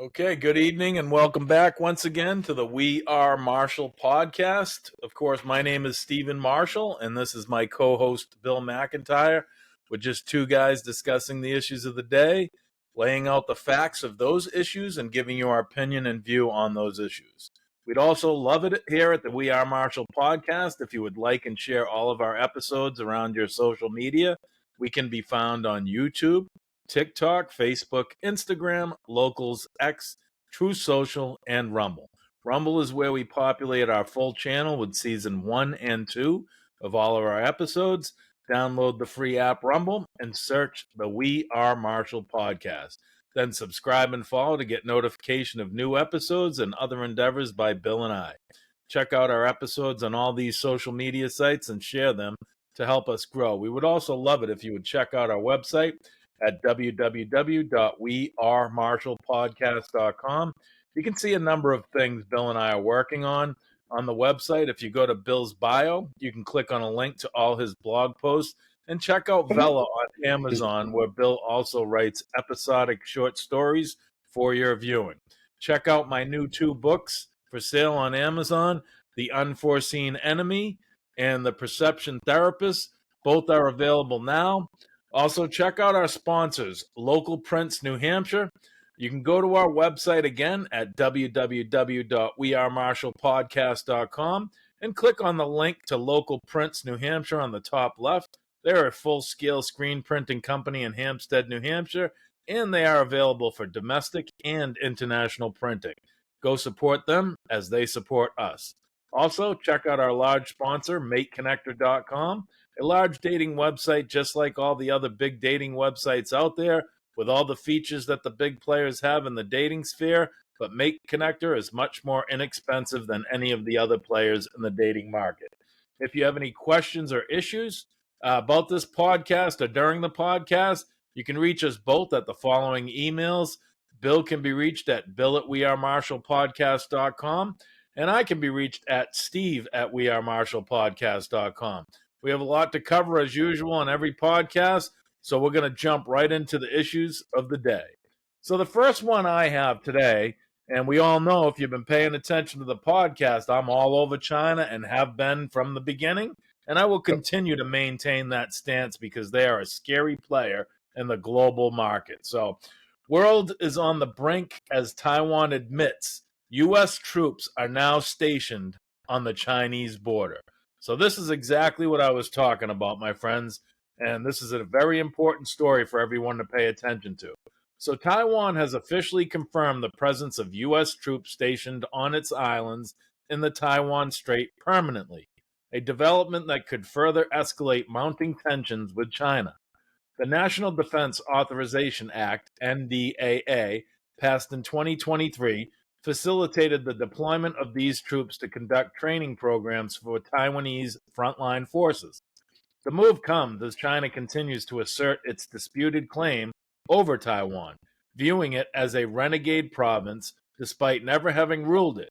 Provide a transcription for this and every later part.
Okay, good evening and welcome back once again to the We Are Marshall podcast. Of course, my name is Stephen Marshall and this is my co-host Bill McIntyre. We're just two guys discussing the issues of the day, laying out the facts of those issues and giving you our opinion and view on those issues. We'd also love it here at the We Are Marshall podcast if you would like and share all of our episodes around your social media. We can be found on YouTube, TikTok, Facebook, Instagram, Locals, X, True Social, and Rumble. Rumble is where we populate our full channel with season 1 and 2 of all of our episodes. Download the free app Rumble and search the We Are Marshall podcast. Then subscribe and follow to get notification of new episodes and other endeavors by Bill and I. Check out our episodes on all these social media sites and share them to help us grow. We would also love it if you would check out our website at www.wearemarshallpodcast.com. You can see a number of things Bill and I are working on the website. If you go to Bill's bio, you can click on a link to all his blog posts and check out Vella on Amazon, where Bill also writes episodic short stories for your viewing. Check out my new 2 books for sale on Amazon, The Unforeseen Enemy and The Perception Therapist. Both are available now. Also, check out our sponsors, Local Prints New Hampshire. You can go to our website again at www.wearemarshallpodcast.com and click on the link to Local Prints New Hampshire on the top left. They're a full-scale screen printing company in Hampstead, New Hampshire, and they are available for domestic and international printing. Go support them as they support us. Also, check out our large sponsor, MateConnector.com, a large dating website just like all the other big dating websites out there, with all the features that the big players have in the dating sphere, but Mate Connector is much more inexpensive than any of the other players in the dating market. If you have any questions or issues about this podcast or during the podcast, you can reach us both at the following emails. Bill can be reached at bill@wearemarshallpodcast.com, and I can be reached at steve@wearemarshallpodcast.com. We have a lot to cover as usual on every podcast, so we're going to jump right into the issues of the day. So the first one I have today, and we all know if you've been paying attention to the podcast, I'm all over China and have been from the beginning, and I will continue to maintain that stance because they are a scary player in the global market. So world is on the brink as Taiwan admits U.S. troops are now stationed on the Chinese border. So this is exactly what I was talking about, my friends, and this is a very important story for everyone to pay attention to. So Taiwan has officially confirmed the presence of U.S. troops stationed on its islands in the Taiwan Strait permanently, a development that could further escalate mounting tensions with China. The National Defense Authorization Act, NDAA, passed in 2023, facilitated the deployment of these troops to conduct training programs for Taiwanese frontline forces. The move comes as China continues to assert its disputed claim over Taiwan, viewing it as a renegade province despite never having ruled it.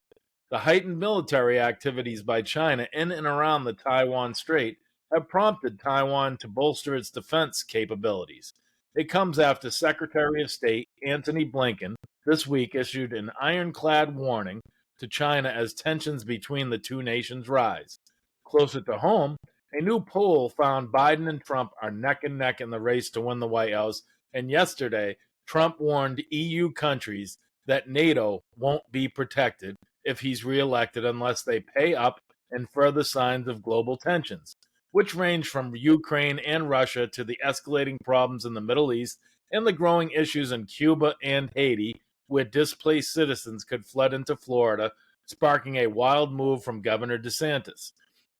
The heightened military activities by China in and around the Taiwan Strait have prompted Taiwan to bolster its defense capabilities. It comes after Secretary of State Antony Blinken this week issued an ironclad warning to China as tensions between the two nations rise. Closer to home, a new poll found Biden and Trump are neck and neck in the race to win the White House, and yesterday, Trump warned EU countries that NATO won't be protected if he's reelected unless they pay up and further signs of global tensions, which range from Ukraine and Russia to the escalating problems in the Middle East and the growing issues in Cuba and Haiti, where displaced citizens could flood into Florida, sparking a wild move from Governor DeSantis.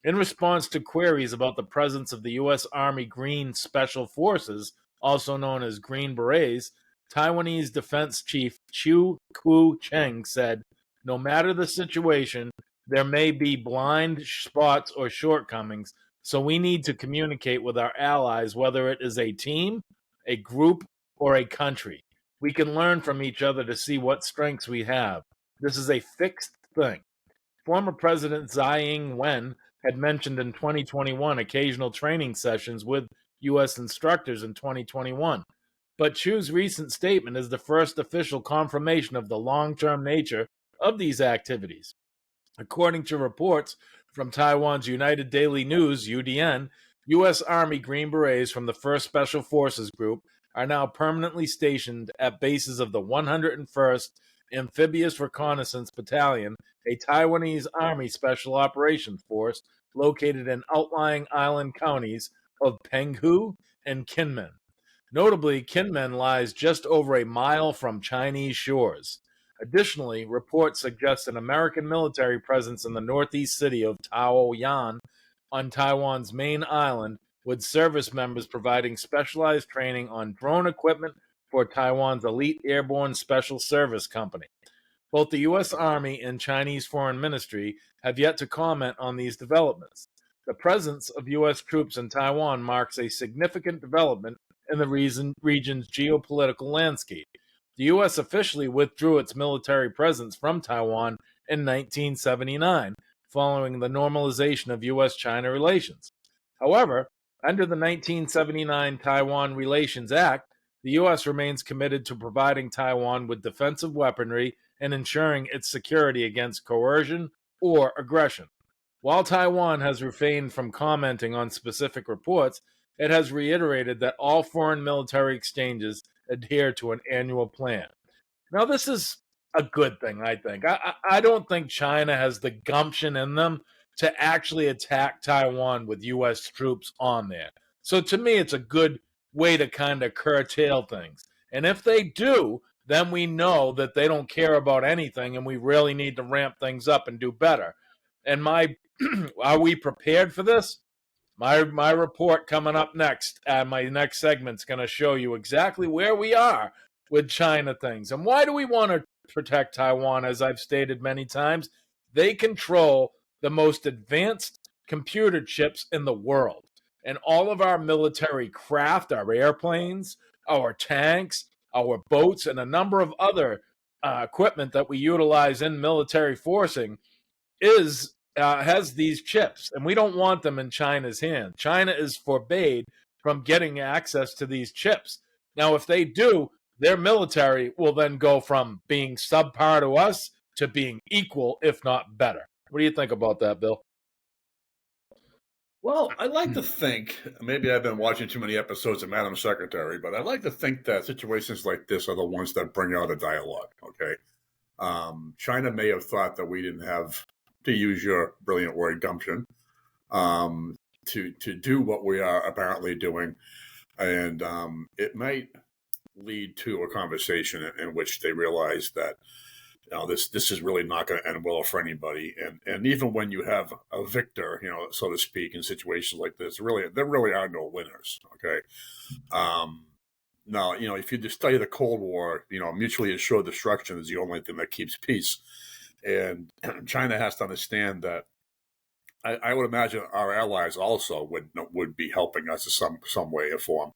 In response to queries about the presence of the U.S. Army Green Special Forces, also known as Green Berets, Taiwanese Defense Chief Chiu Kuo-cheng said, "No matter the situation, there may be blind spots or shortcomings, so we need to communicate with our allies, whether it is a team, a group, or a country. We can learn from each other to see what strengths we have. This is a fixed thing." Former President Tsai Ing-wen had mentioned in 2021 occasional training sessions with U.S. instructors in 2021. but Chu's recent statement is the first official confirmation of the long-term nature of these activities. According to reports from Taiwan's United Daily News, UDN, U.S. Army Green Berets from the 1st Special Forces Group are now permanently stationed at bases of the 101st Amphibious Reconnaissance Battalion, a Taiwanese Army Special Operations Force located in outlying island counties of Penghu and Kinmen. Notably, Kinmen lies just over a mile from Chinese shores. Additionally, reports suggest an American military presence in the northeast city of Taoyuan on Taiwan's main island, with service members providing specialized training on drone equipment for Taiwan's elite airborne special service company. Both the U.S. Army and Chinese Foreign Ministry have yet to comment on these developments. The presence of U.S. troops in Taiwan marks a significant development in the region's geopolitical landscape. The U.S. officially withdrew its military presence from Taiwan in 1979, following the normalization of U.S.-China relations. However, under the 1979 Taiwan Relations Act, the U.S. remains committed to providing Taiwan with defensive weaponry and ensuring its security against coercion or aggression. While Taiwan has refrained from commenting on specific reports, it has reiterated that all foreign military exchanges adhere to an annual plan. Now, this is a good thing, I think. I don't think China has the gumption in them to actually attack Taiwan with U.S. troops on there. So to me, it's a good way to kind of curtail things. And if they do, then we know that they don't care about anything and we really need to ramp things up and do better. And are we prepared for this? My report coming up next, my next segment's going to show you exactly where we are with China things. And why do we want to protect Taiwan? As I've stated many times, they control the most advanced computer chips in the world. And all of our military craft, our airplanes, our tanks, our boats, and a number of other equipment that we utilize in military forcing has these chips, and we don't want them in China's hand. China is forbade from getting access to these chips. Now, if they do, their military will then go from being subpar to us to being equal, if not better. What do you think about that, Bill? Well, I like to think, maybe I've been watching too many episodes of Madam Secretary, but I like to think that situations like this are the ones that bring out a dialogue, okay? China may have thought that we didn't have, to use your brilliant word, gumption, to do what we are apparently doing. And it might lead to a conversation in which they realize that this is really not going to end well for anybody. And even when you have a victor, so to speak, in situations like this, there really are no winners. Okay. Now, if you just study the Cold War, mutually assured destruction is the only thing that keeps peace. And China has to understand that. I would imagine our allies also would be helping us in some way or form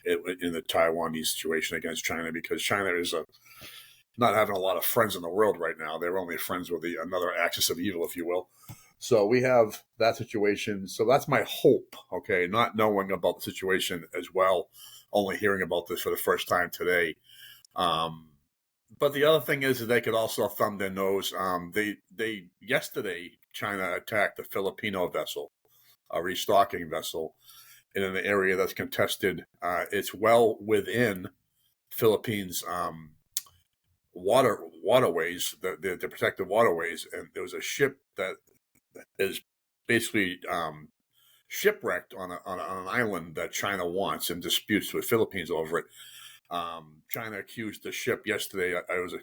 in the Taiwanese situation against China, because China is not having a lot of friends in the world right now. They're only friends with another axis of evil, if you will. So we have that situation. So that's my hope, okay, not knowing about the situation as well, only hearing about this for the first time today. But the other thing is that they could also thumb their nose. Yesterday, China attacked a Filipino vessel, a restocking vessel, in an area that's contested. It's well within Philippines' waterways, the protected waterways, and there was a ship that is basically shipwrecked on an island that China wants and disputes with Philippines over it. China accused the ship yesterday. It was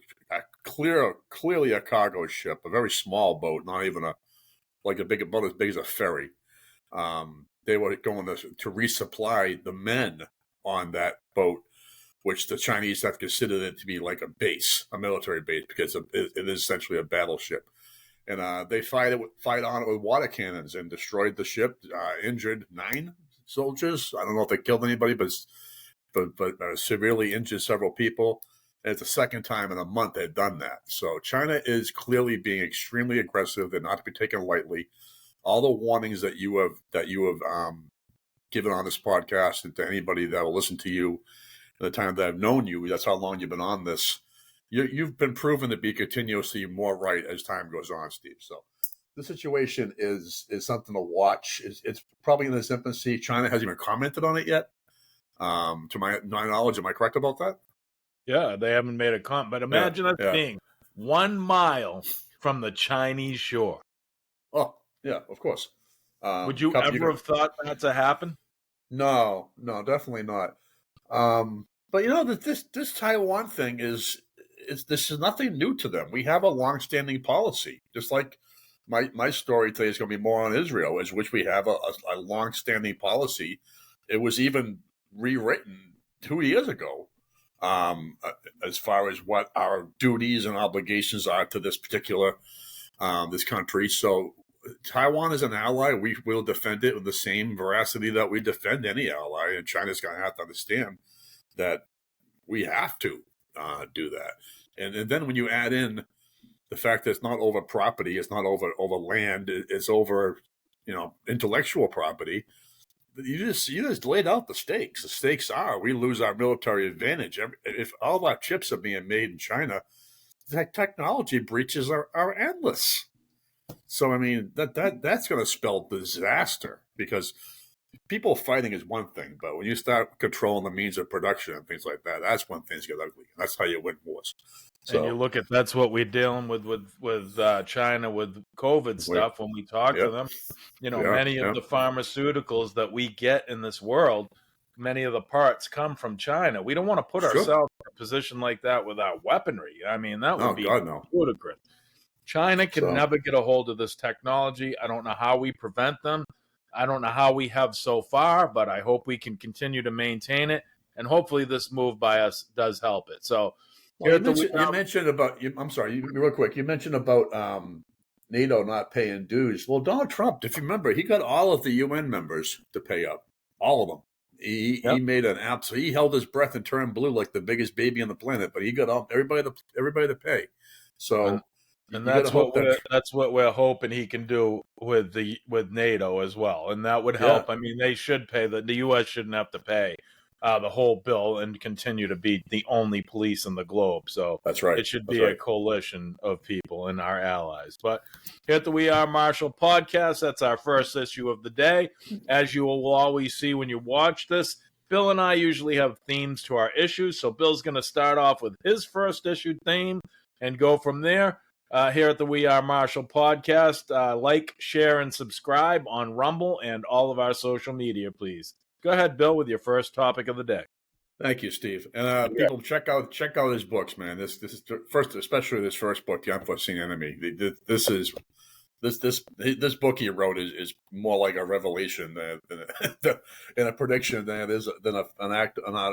clearly a cargo ship, a very small boat, not even about as big as a ferry. They were going to resupply the men on that boat, which the Chinese have considered it to be like a base, a military base, because it is essentially a battleship. And they fired on it with water cannons and destroyed the ship, injured 9 soldiers. I don't know if they killed anybody, but severely injured several people. And it's the second time in a month they've done that. So China is clearly being extremely aggressive. They're not to be taken lightly. All the warnings that you have given on this podcast, and to anybody that will listen to you, the time that I've known you, that's how long you've been on this. You've been proven to be continuously more right as time goes on, Steve. So the situation is something to watch. It's probably in its infancy. China hasn't even commented on it yet. To my knowledge, am I correct about that? Yeah, they haven't made a comment, but imagine us Yeah. being 1 mile from the Chinese shore. Oh, yeah, of course. Would you ever have thought that to happen? No, definitely not. But this Taiwan thing is this is nothing new to them. We have a long-standing policy, just like my story today is going to be more on Israel, is which we have a long-standing policy. It was even rewritten 2 years ago, as far as what our duties and obligations are to this particular this country. So Taiwan is an ally. We will defend it with the same veracity that we defend any ally, and China's going to have to understand that we have to do that. And then when you add in the fact that it's not over property, it's not over land, it's over intellectual property. You just laid out the stakes. The stakes are we lose our military advantage. If all of our chips are being made in China, the technology breaches are endless. So I mean that's going to spell disaster, because people fighting is one thing, but when you start controlling the means of production and things like that, that's when things get ugly. That's how you win wars. So, and you look at that's what we're dealing with China with COVID stuff. When we talk to them, many of the pharmaceuticals that we get in this world, many of the parts come from China. We don't want to put ourselves in a position like that with our weaponry. I mean, that would be ludicrous. China can never get a hold of this technology. I don't know how we prevent them. I don't know how we have so far, but I hope we can continue to maintain it. And hopefully this move by us does help it. So you mentioned about, I'm sorry, real quick, you mentioned about NATO not paying dues. Well, Donald Trump, if you remember, he got all of the UN members to pay up, all of them. He made an absolute, he held his breath and turned blue like the biggest baby on the planet, but he got everybody to pay. So, and that's what we're hoping he can do with NATO as well, and that would help. I mean, they should pay the U.S. shouldn't have to pay the whole bill and continue to be the only police in the globe. So that's right. It should be a coalition of people and our allies. But here at the We Are Marshall podcast, that's our first issue of the day. As you will always see when you watch this, Bill and I usually have themes to our issues. So Bill's going to start off with his first issue theme and go from there. Here at the We Are Marshall podcast, like, share, and subscribe on Rumble and all of our social media, please. Go ahead, Bill, with your first topic of the day. Thank you, Steve. And people, check out his books, man. This is first, especially this first book, The Unforeseen Enemy. This book he wrote is more like a revelation than a prediction than it is a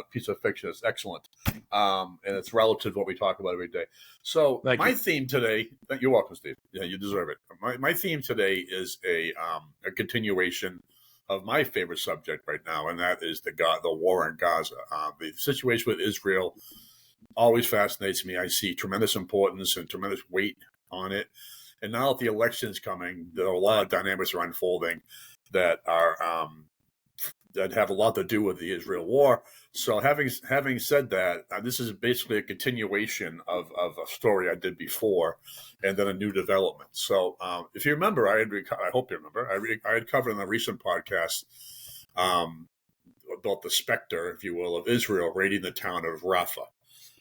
piece of fiction. It's excellent, and it's relative to what we talk about every day. So my theme today, you're welcome, Steve. Yeah, you deserve it. My theme today is a continuation of my favorite subject right now, and that is the war in Gaza. The situation with Israel always fascinates me. I see tremendous importance and tremendous weight on it. And now that the election's coming, there are a lot of dynamics are unfolding that are that have a lot to do with the Israel war. So having said that, this is basically a continuation of a story I did before, and then a new development. So if you remember, I hope you remember, I had covered in a recent podcast about the specter, if you will, of Israel raiding the town of Rafah.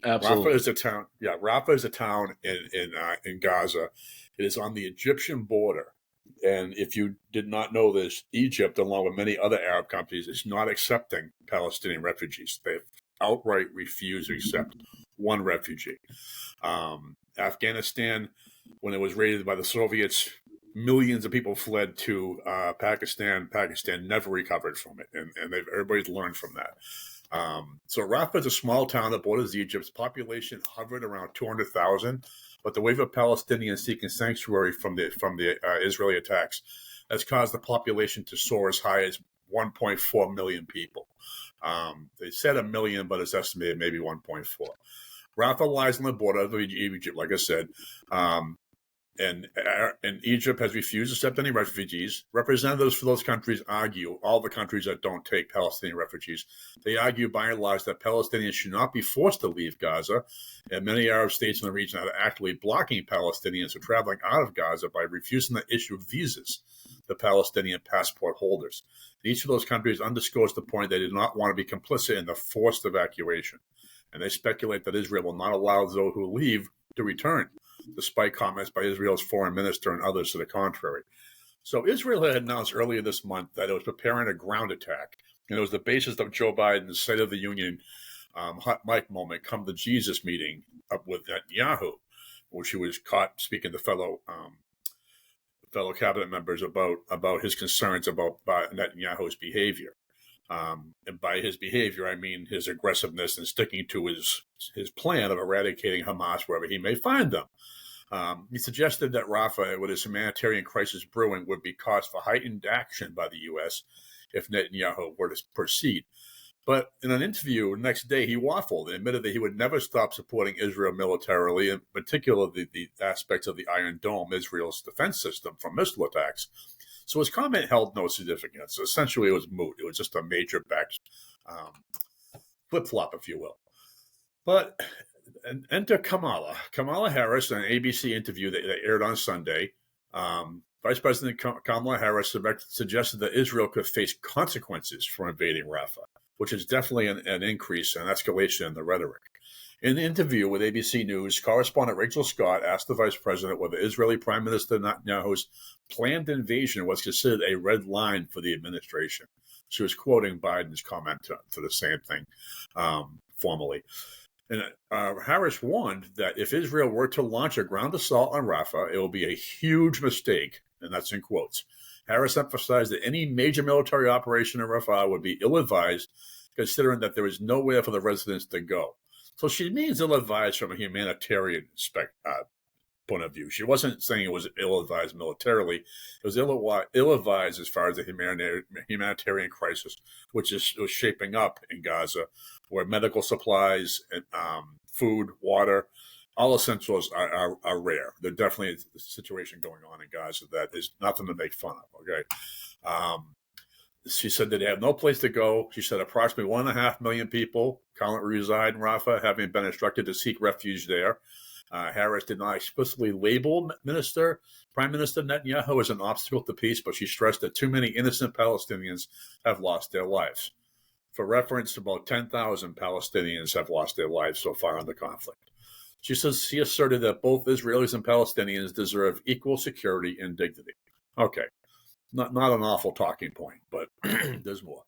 Absolutely. Rafah is a town. Yeah, Rafah is a town in Gaza. It is on the Egyptian border. And if you did not know this, Egypt, along with many other Arab countries, is not accepting Palestinian refugees. They've outright refused to accept one refugee. Afghanistan, when it was raided by the Soviets, millions of people fled to Pakistan. Pakistan never recovered from it, and everybody's learned from that. So Rafah is a small town that borders Egypt's population hovered around 200,000. But the wave of Palestinians seeking sanctuary from the Israeli attacks has caused the population to soar as high as 1.4 million people. They said 1 million, but it's estimated maybe 1.4. Rafah lies on the border of Egypt, like I said. and Egypt has refused to accept any refugees. Representatives for those countries argue, all the countries that don't take Palestinian refugees, they argue by and large that Palestinians should not be forced to leave Gaza, and many Arab states in the region are actively blocking Palestinians from traveling out of Gaza by refusing to issue visas to Palestinian passport holders. Each of those countries underscores the point they do not want to be complicit in the forced evacuation, and they speculate that Israel will not allow those who leave to return, despite comments by Israel's foreign minister and others to the contrary. So Israel had announced earlier this month that it was preparing a ground attack, and it was the basis of Joe Biden's State of the Union hot mic moment, come to Jesus meeting up with Netanyahu, which he was caught speaking to fellow cabinet members about his concerns about Netanyahu's behavior. And by his behavior, I mean his aggressiveness and sticking to his plan of eradicating Hamas wherever he may find them. He suggested that Rafah, with its humanitarian crisis brewing, would be cause for heightened action by the U.S. if Netanyahu were to proceed. But in an interview the next day, he waffled and admitted that he would never stop supporting Israel militarily, in particular the aspects of the Iron Dome, Israel's defense system, from missile attacks. So his comment held no significance. Essentially, it was moot. It was just a major flip-flop, if you will. But enter Kamala. Kamala Harris, in an ABC interview that aired on Sunday, Vice President Kamala Harris suggested that Israel could face consequences for invading Rafah, which is definitely an increase, an escalation in the rhetoric. In the interview with ABC News, correspondent Rachel Scott asked the vice president whether Israeli Prime Minister Netanyahu's planned invasion was considered a red line for the administration. She was quoting Biden's comment to the same thing formally. And Harris warned that if Israel were to launch a ground assault on Rafah, it will be a huge mistake, and that's in quotes. Harris emphasized that any major military operation in Rafah would be ill-advised, considering that there is nowhere for the residents to go. So she means ill-advised from a humanitarian point of view. She wasn't saying it was ill-advised militarily. It was ill-advised as far as the humanitarian crisis, which was shaping up in Gaza, where medical supplies, and food, water, all essentials are rare. There's definitely a situation going on in Gaza that is nothing to make fun of, okay? She said that they have no place to go. She said approximately 1.5 million people currently reside in Rafah, having been instructed to seek refuge there. Harris did not explicitly label Prime Minister Netanyahu as an obstacle to peace, but she stressed that too many innocent Palestinians have lost their lives. For reference, about 10,000 Palestinians have lost their lives so far in the conflict. She asserted that both Israelis and Palestinians deserve equal security and dignity. Okay. Not an awful talking point, but there's more.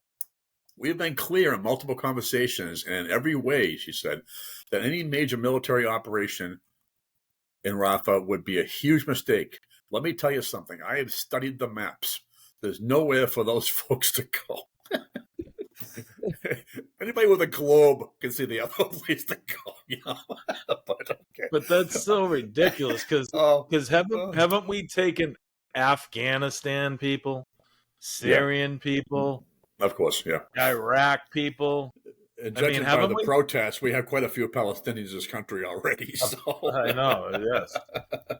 We have been clear in multiple conversations and in every way, she said, that any major military operation in Rafah would be a huge mistake. Let me tell you something. I have studied the maps. There's nowhere for those folks to go. Anybody with a globe can see the other place to go, you know? But okay. But that's so ridiculous because haven't we taken Afghanistan people, Syrian people, of course, yeah, Iraq people? Judging by the protests, we have quite a few Palestinians in this country already. So I know, yes.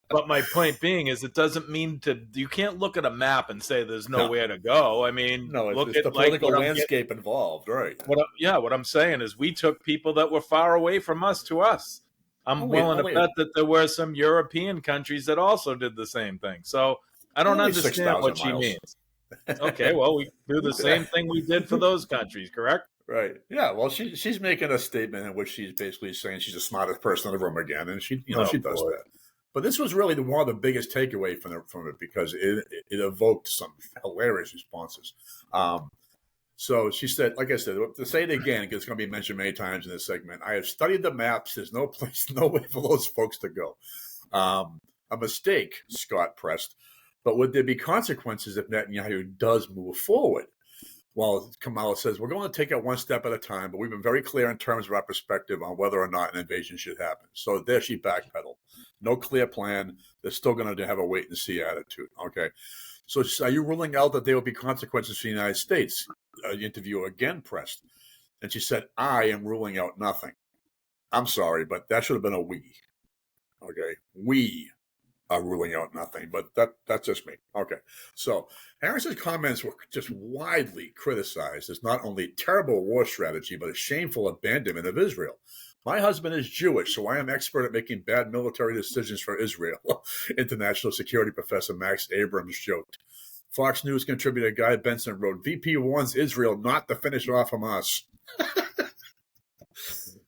But my point being is, it doesn't mean you can't look at a map and say there's nowhere to go. I mean, look at the political landscape involved, right? What I'm saying is, we took people that were far away from us to us. I'm willing to bet that there were some European countries that also did the same thing. So I don't understand what she means. Okay, well, we do the same thing we did for those countries, correct? Right. Yeah. Well, she's making a statement in which she's basically saying she's the smartest person in the room again, and she does that. But this was really one of the biggest takeaway from it because it evoked some hilarious responses. So she said, like I said, to say it again, because it's going to be mentioned many times in this segment, I have studied the maps. There's no place, no way for those folks to go. A mistake, Scott pressed, but would there be consequences if Netanyahu does move forward? Well, Kamala says, we're going to take it one step at a time, but we've been very clear in terms of our perspective on whether or not an invasion should happen. So there she backpedaled. No clear plan. They're still going to have a wait-and-see attitude. Okay. So are you ruling out that there will be consequences for the United States? The interviewer again pressed. And she said, I am ruling out nothing. I'm sorry, but that should have been a we. Okay. We. ruling out nothing, but that's just me. Okay. So Harris's comments were just widely criticized as not only terrible war strategy, but a shameful abandonment of Israel. My husband is Jewish, so I am expert at making bad military decisions for Israel, international security professor Max Abrams joked. Fox News contributor Guy Benson wrote, VP warns Israel not to finish off Hamas.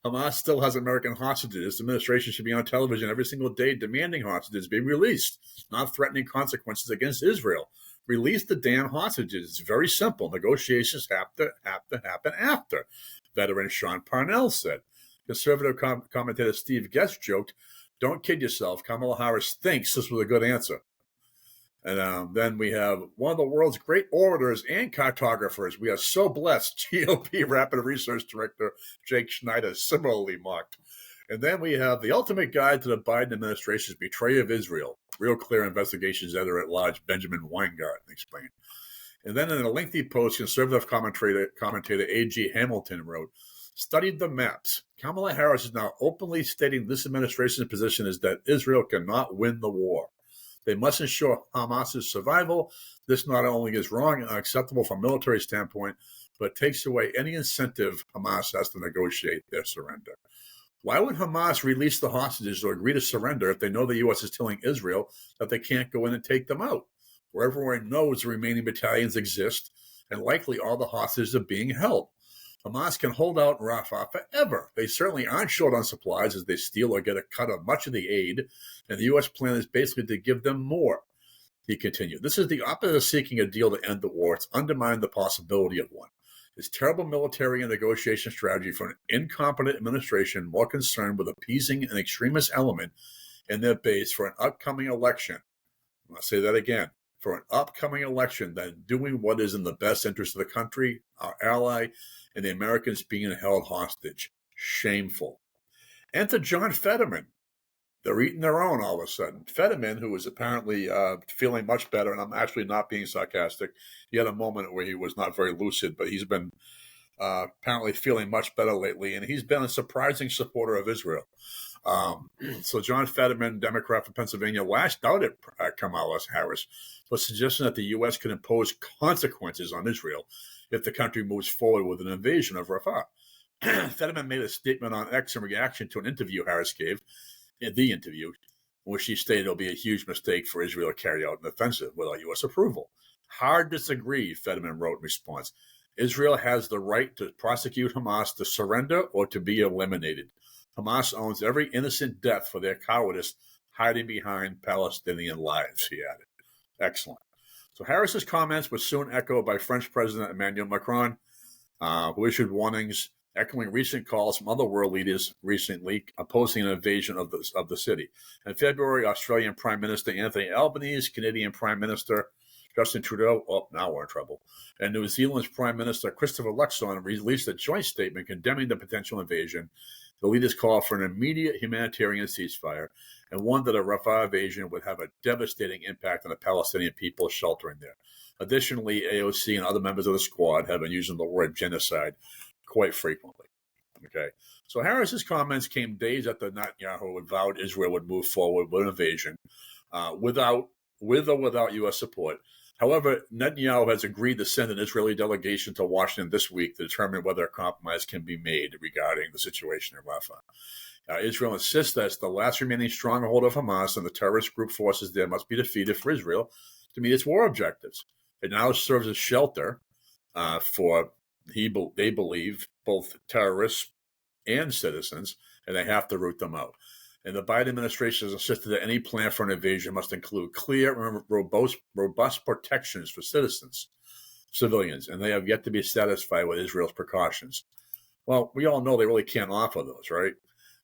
Hamas still has American hostages. This administration should be on television every single day demanding hostages be released, not threatening consequences against Israel. Release the damn hostages. It's very simple. Negotiations have to happen after, veteran Sean Parnell said. Conservative commentator Steve Guest joked, don't kid yourself. Kamala Harris thinks this was a good answer. And then we have one of the world's great orators and cartographers. We are so blessed. GOP Rapid Research Director Jake Schneider similarly mocked. And then we have the ultimate guide to the Biden administration's betrayal of Israel. Real Clear Investigations editor-at-large Benjamin Weingarten explained. And then in a lengthy post, conservative commentator A.G. Hamilton wrote, studied the maps. Kamala Harris is now openly stating this administration's position is that Israel cannot win the war. They must ensure Hamas's survival. This not only is wrong and unacceptable from a military standpoint, but takes away any incentive Hamas has to negotiate their surrender. Why would Hamas release the hostages or agree to surrender if they know the U.S. is telling Israel that they can't go in and take them out? Where everyone knows the remaining battalions exist, and likely all the hostages are being held. Hamas can hold out in Rafah forever. They certainly aren't short on supplies as they steal or get a cut of much of the aid, and the U.S. plan is basically to give them more. He continued, this is the opposite of seeking a deal to end the war. It's undermined the possibility of one. It's terrible military and negotiation strategy for an incompetent administration more concerned with appeasing an extremist element in their base for an upcoming election. I'll say that again. For an upcoming election than doing what is in the best interest of the country, our ally, and the Americans being held hostage. Shameful. Enter John Fetterman. They're eating their own all of a sudden. Fetterman, who was apparently feeling much better, and I'm actually not being sarcastic. He had a moment where he was not very lucid, but he's been apparently feeling much better lately, and he's been a surprising supporter of Israel. So John Fetterman, Democrat from Pennsylvania, lashed out at Kamala Harris for suggesting that the U.S. could impose consequences on Israel if the country moves forward with an invasion of Rafah. Fetterman made a statement on X in reaction to an interview Harris gave, in which she stated it'll be a huge mistake for Israel to carry out an offensive without U.S. approval. Hard disagree, Fetterman wrote in response. Israel has the right to prosecute Hamas to surrender or to be eliminated. Hamas owns every innocent death for their cowardice hiding behind Palestinian lives, he added. Excellent. So Harris's comments were soon echoed by French President Emmanuel Macron, who issued warnings echoing recent calls from other world leaders recently opposing an invasion of the city. In February, Australian Prime Minister Anthony Albanese, Canadian Prime Minister Justin Trudeau, now we're in trouble, and New Zealand's Prime Minister Christopher Luxon released a joint statement condemning the potential invasion. The leaders called for an immediate humanitarian ceasefire and warned that a Rafah invasion would have a devastating impact on the Palestinian people sheltering there. Additionally, AOC and other members of the squad have been using the word genocide quite frequently. Okay, so Harris's comments came days after Netanyahu had vowed Israel would move forward with an invasion with or without U.S. support. However, Netanyahu has agreed to send an Israeli delegation to Washington this week to determine whether a compromise can be made regarding the situation in Rafah. Israel insists that it's the last remaining stronghold of Hamas, and the terrorist group forces there must be defeated for Israel to meet its war objectives. It now serves as shelter for, they believe, both terrorists and citizens, and they have to root them out. And the Biden administration has insisted that any plan for an invasion must include clear and robust protections for civilians, and they have yet to be satisfied with Israel's precautions. Well, we all know they really can't offer those, right?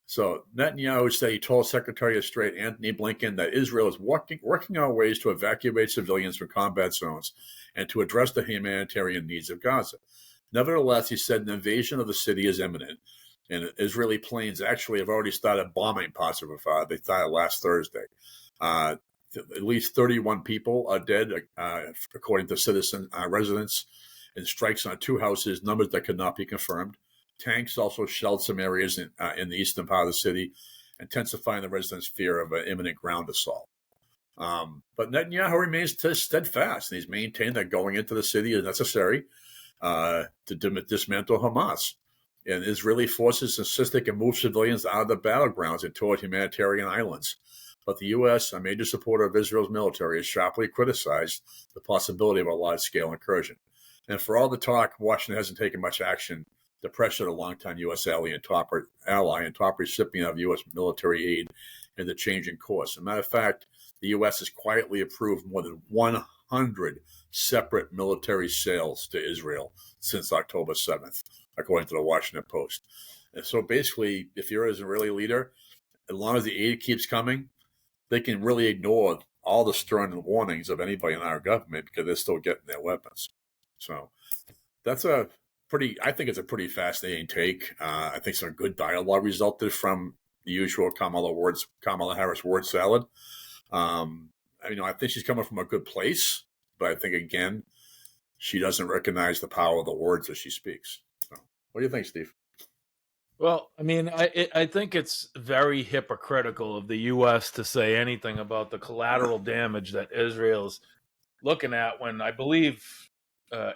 So Netanyahu said he told Secretary of State Antony Blinken that Israel is working on ways to evacuate civilians from combat zones and to address the humanitarian needs of Gaza. Nevertheless, he said an invasion of the city is imminent, and Israeli planes actually have already started bombing parts of Rafah. They started last Thursday. At least 31 people are dead, according to citizen residents, in strikes on 2 houses, numbers that could not be confirmed. Tanks also shelled some areas in the eastern part of the city, intensifying the residents' fear of an imminent ground assault. But Netanyahu remains steadfast, and he's maintained that going into the city is necessary to dismantle Hamas. And Israeli forces insist they can move civilians out of the battlegrounds and toward humanitarian islands. But the U.S., a major supporter of Israel's military, has sharply criticized the possibility of a large-scale incursion. And for all the talk, Washington hasn't taken much action. The pressure of the longtime U.S. ally and top recipient of U.S. military aid and the change in course. As a matter of fact, the U.S. has quietly approved more than 100 separate military sales to Israel since October 7th, according to the Washington Post. And so basically, if you're an Israeli leader, as long as the aid keeps coming, they can really ignore all the stern warnings of anybody in our government because they're still getting their weapons. So that's I think it's a pretty fascinating take. I think some good dialogue resulted from the usual Kamala Harris word salad. I think she's coming from a good place, but I think, again, she doesn't recognize the power of the words that she speaks. So, what do you think, Steve? Well, I think it's very hypocritical of the U.S. to say anything about the collateral damage that Israel's looking at when I believe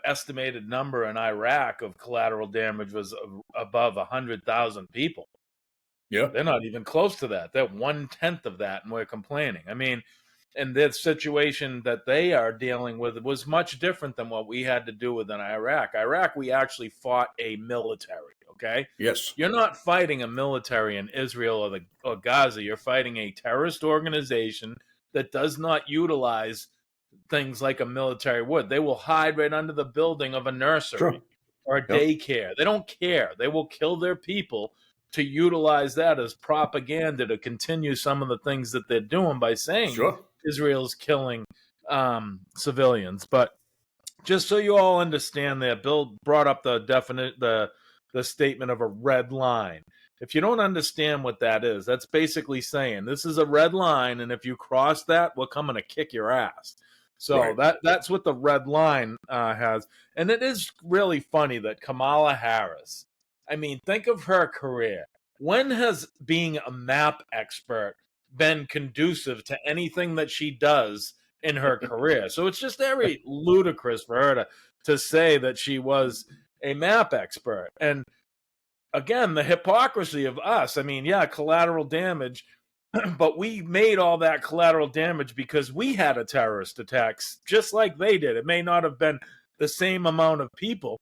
estimated number in Iraq of collateral damage was above 100,000 people. Yeah. They're not even close to that. They're 1/10 of that, and we're complaining. And the situation that they are dealing with was much different than what we had to do with in Iraq. Iraq, we actually fought a military, okay? Yes. You're not fighting a military in Israel or Gaza. You're fighting a terrorist organization that does not utilize things like a military would. They will hide right under the building of a nursery or a daycare. They don't care. They will kill their people to utilize that as propaganda to continue some of the things that they're doing by saying Israel's killing civilians. But just so you all understand there, Bill brought up the statement of a red line. If you don't understand what that is, that's basically saying this is a red line, and if you cross that, we're coming to kick your ass. So that's what the red line has. And it is really funny that Kamala Harris, think of her career. When has being a map expert been conducive to anything that she does in her career? So it's just very ludicrous for her to say that she was a map expert. And again, the hypocrisy of us. Collateral damage, but we made all that collateral damage because we had a terrorist attack just like they did. It may not have been the same amount of people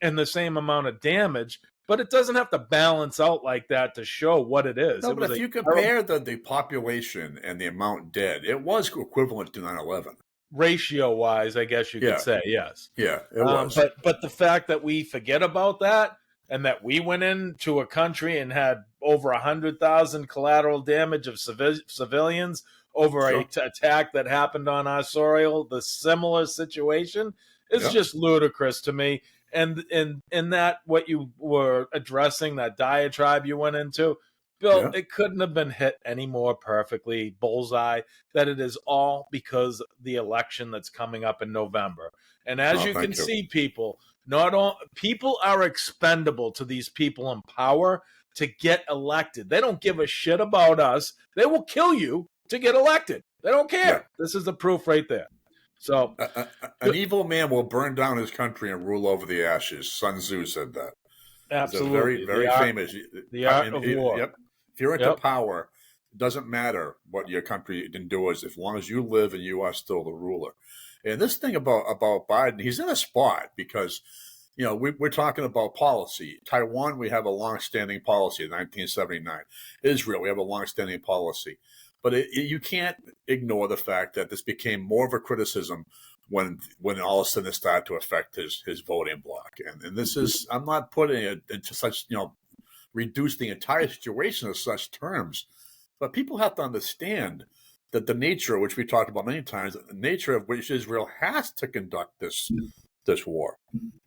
and the same amount of damage, but it doesn't have to balance out like that to show what it is. No, but if you compare the population and the amount dead, it was equivalent to 9/11. Ratio-wise, I guess you could say, yes. Yeah, it was. But the fact that we forget about that and that we went into a country and had over 100,000 collateral damage of civilians over an attack that happened on our soil, the similar situation, is just ludicrous to me. And in that, what you were addressing, that diatribe you went into, Bill, it couldn't have been hit any more perfectly, bullseye, that it is all because the election that's coming up in November. And as you can see, people are expendable to these people in power to get elected. They don't give a shit about us. They will kill you to get elected. They don't care. Yeah. This is the proof right there. So an evil man will burn down his country and rule over the ashes. Sun Tzu said that. Absolutely. It's very famous. The art of war. Yep. If you're into power, it doesn't matter what your country endures as long as you live and you are still the ruler. And this thing about Biden, he's in a spot because, we're talking about policy. Taiwan, we have a long-standing policy in 1979. Israel, we have a long-standing policy. But you can't ignore the fact that this became more of a criticism when all of a sudden it started to affect his voting bloc. And this is, I'm not putting it into such, reduce the entire situation to such terms. But people have to understand that the nature, which we talked about many times, the nature of which Israel has to conduct this war.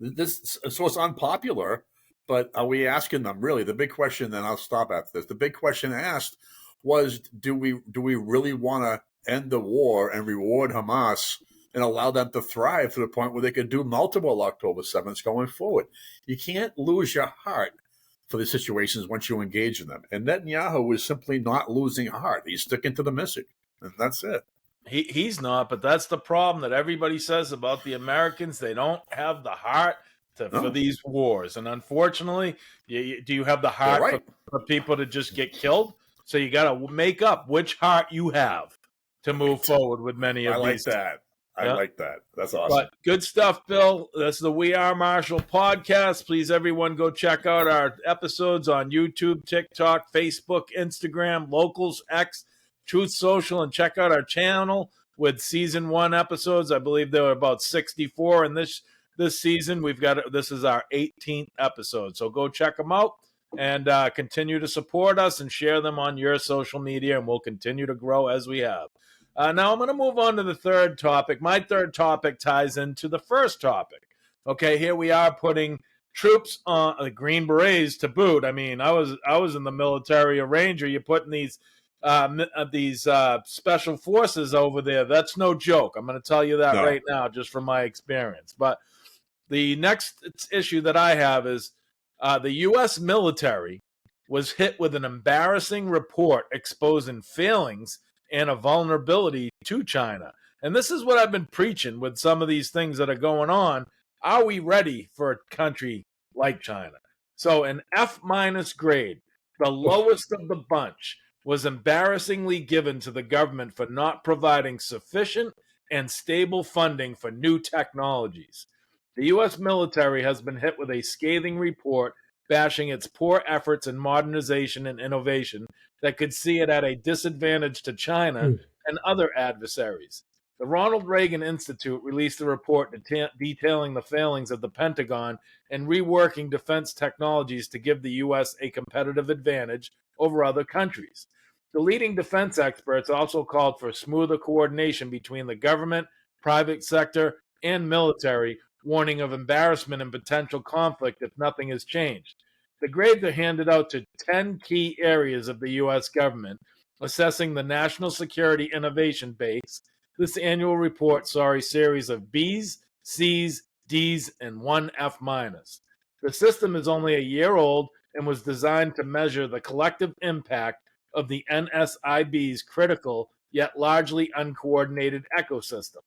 So it's unpopular, but are we asking them, really? The big question, then I'll stop after this, the big question asked was, do we really want to end the war and reward Hamas and allow them to thrive to the point where they could do multiple October 7th going forward? You can't lose your heart for the situations once you engage in them. And Netanyahu is simply not losing heart. He's sticking to the message, and that's it. He's not, but that's the problem that everybody says about the Americans. They don't have the heart for No, these wars, and unfortunately, do you have the they're heart right. for people to just get killed? So you got to make up which heart you have to move Right. forward with many I of like these. that. I Yeah. like that. That's awesome. But good stuff, Bill. That's the We Are Marshall podcast. Please, everyone, go check out our episodes on YouTube, TikTok, Facebook, Instagram, Locals, X, Truth Social, and check out our channel with season 1 episodes. I believe there were about 64 in this season. This is our 18th episode, so go check them out and continue to support us and share them on your social media, and we'll continue to grow as we have. Now I'm going to move on to the third topic. My third topic ties into the first topic. Okay, here we are putting troops on the Green Berets to boot. I mean, I was in the military, a ranger. You're putting these special forces over there. That's no joke. I'm going to tell you that No. right now, just from my experience. But the next issue that I have is the U.S. military was hit with an embarrassing report exposing failings and a vulnerability to China. And this is what I've been preaching with some of these things that are going on. Are we ready for a country like China? So, an F minus grade, the lowest of the bunch, was embarrassingly given to the government for not providing sufficient and stable funding for new technologies. The U.S. military has been hit with a scathing report bashing its poor efforts in modernization and innovation that could see it at a disadvantage to China and other adversaries. The Ronald Reagan Institute released a report detailing the failings of the Pentagon in reworking defense technologies to give the U.S. a competitive advantage over other countries. The leading defense experts also called for smoother coordination between the government, private sector, and military, warning of embarrassment and potential conflict if nothing is changed. The grades are handed out to 10 key areas of the U.S. government, assessing the national security innovation base. This annual report saw a series of B's, C's, D's, and one F minus. The system is only a year old and was designed to measure the collective impact of the NSIB's critical yet largely uncoordinated ecosystem.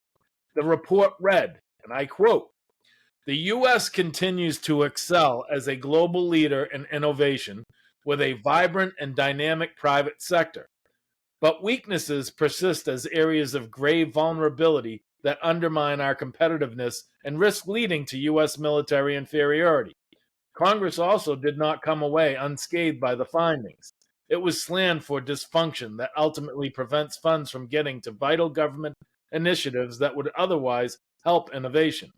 The report read, and I quote, "The U.S. continues to excel as a global leader in innovation with a vibrant and dynamic private sector. But weaknesses persist as areas of grave vulnerability that undermine our competitiveness and risk leading to U.S. military inferiority. Congress also did not come away unscathed by the findings. It was slammed for dysfunction that ultimately prevents funds from getting to vital government initiatives that would otherwise help innovation.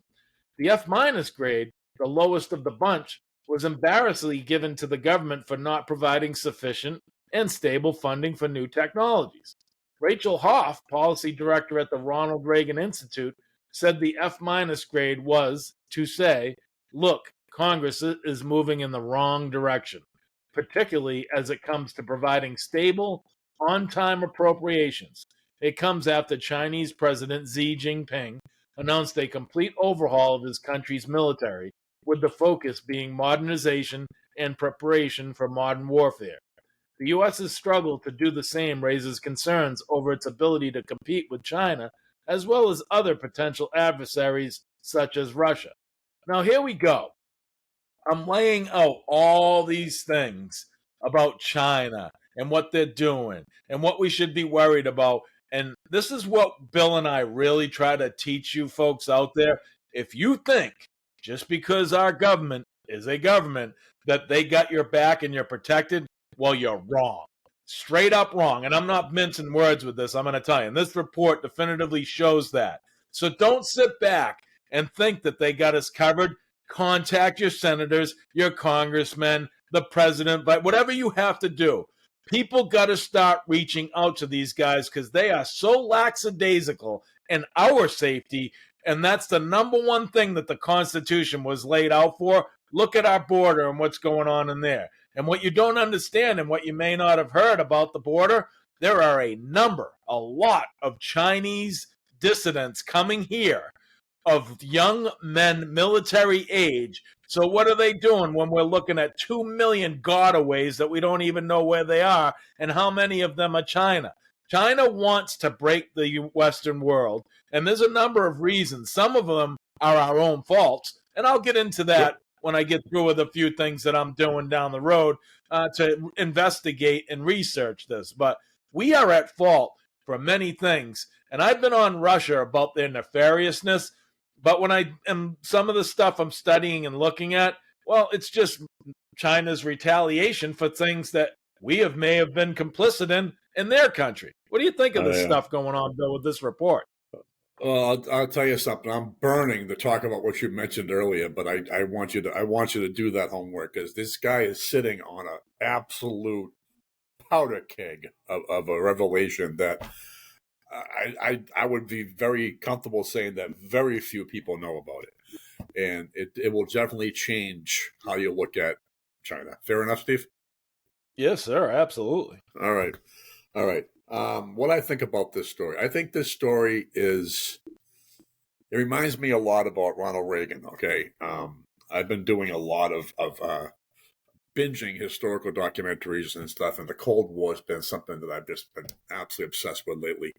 The F minus grade, the lowest of the bunch, was embarrassingly given to the government for not providing sufficient and stable funding for new technologies. Rachel Hoff, policy director at the Ronald Reagan Institute, said the F minus grade was to say, look, Congress is moving in the wrong direction, particularly as it comes to providing stable, on time appropriations. It comes after Chinese President Xi Jinping announced a complete overhaul of his country's military, with the focus being modernization and preparation for modern warfare. The U.S.'s struggle to do the same raises concerns over its ability to compete with China, as well as other potential adversaries such as Russia. Now, here we go. I'm laying out all these things about China and what they're doing and what we should be worried about. And this is what Bill and I really try to teach you folks out there. If you think just because our government is a government that they got your back and you're protected, well, you're wrong. Straight up wrong. And I'm not mincing words with this. I'm going to tell you. And this report definitively shows that. So don't sit back and think that they got us covered. Contact your senators, your congressmen, the president, but whatever you have to do. People got to start reaching out to these guys because they are so lackadaisical in our safety. And that's the number one thing that the Constitution was laid out for. Look at our border and what's going on in there. And what you don't understand and what you may not have heard about the border, there are a lot of Chinese dissidents coming here of young men military age. So what are they doing when we're looking at 2 million gotaways that we don't even know where they are and how many of them are China? China wants to break the Western world, and there's a number of reasons. Some of them are our own faults, and I'll get into that Yep. when I get through with a few things that I'm doing down the road to investigate and research this. But we are at fault for many things, and I've been on Russia about their nefariousness. But when I am some of the stuff I'm studying and looking at, well, it's just China's retaliation for things that may have been complicit in their country. What do you think of this Yeah. stuff going on, Bill, with this report? Well, I'll tell you something. I'm burning to talk about what you mentioned earlier, but I want you to do that homework, because this guy is sitting on an absolute powder keg of a revelation that I would be very comfortable saying that very few people know about it, and it will definitely change how you look at China. Fair enough, Steve? Yes, sir. Absolutely. All right. All right. What I think about this story, I think this story it reminds me a lot about Ronald Reagan. Okay. I've been doing a lot of binging historical documentaries and stuff, and the Cold War has been something that I've just been absolutely obsessed with lately.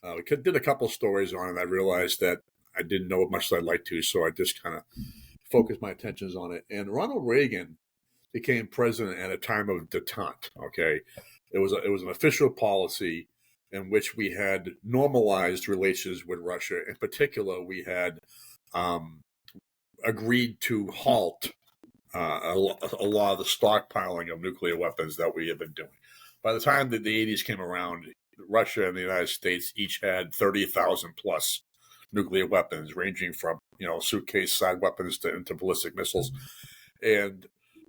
We did a couple stories on it. I realized that I didn't know as much as I'd like to, so I just kind of focused my attentions on it. And Ronald Reagan became president at a time of detente. Okay, it was an official policy in which we had normalized relations with Russia. In particular, we had agreed to halt a lot of the stockpiling of nuclear weapons that we had been doing. By the time that the 80s came around, Russia and the United States each had 30,000 plus nuclear weapons, ranging from suitcase side weapons into ballistic missiles. And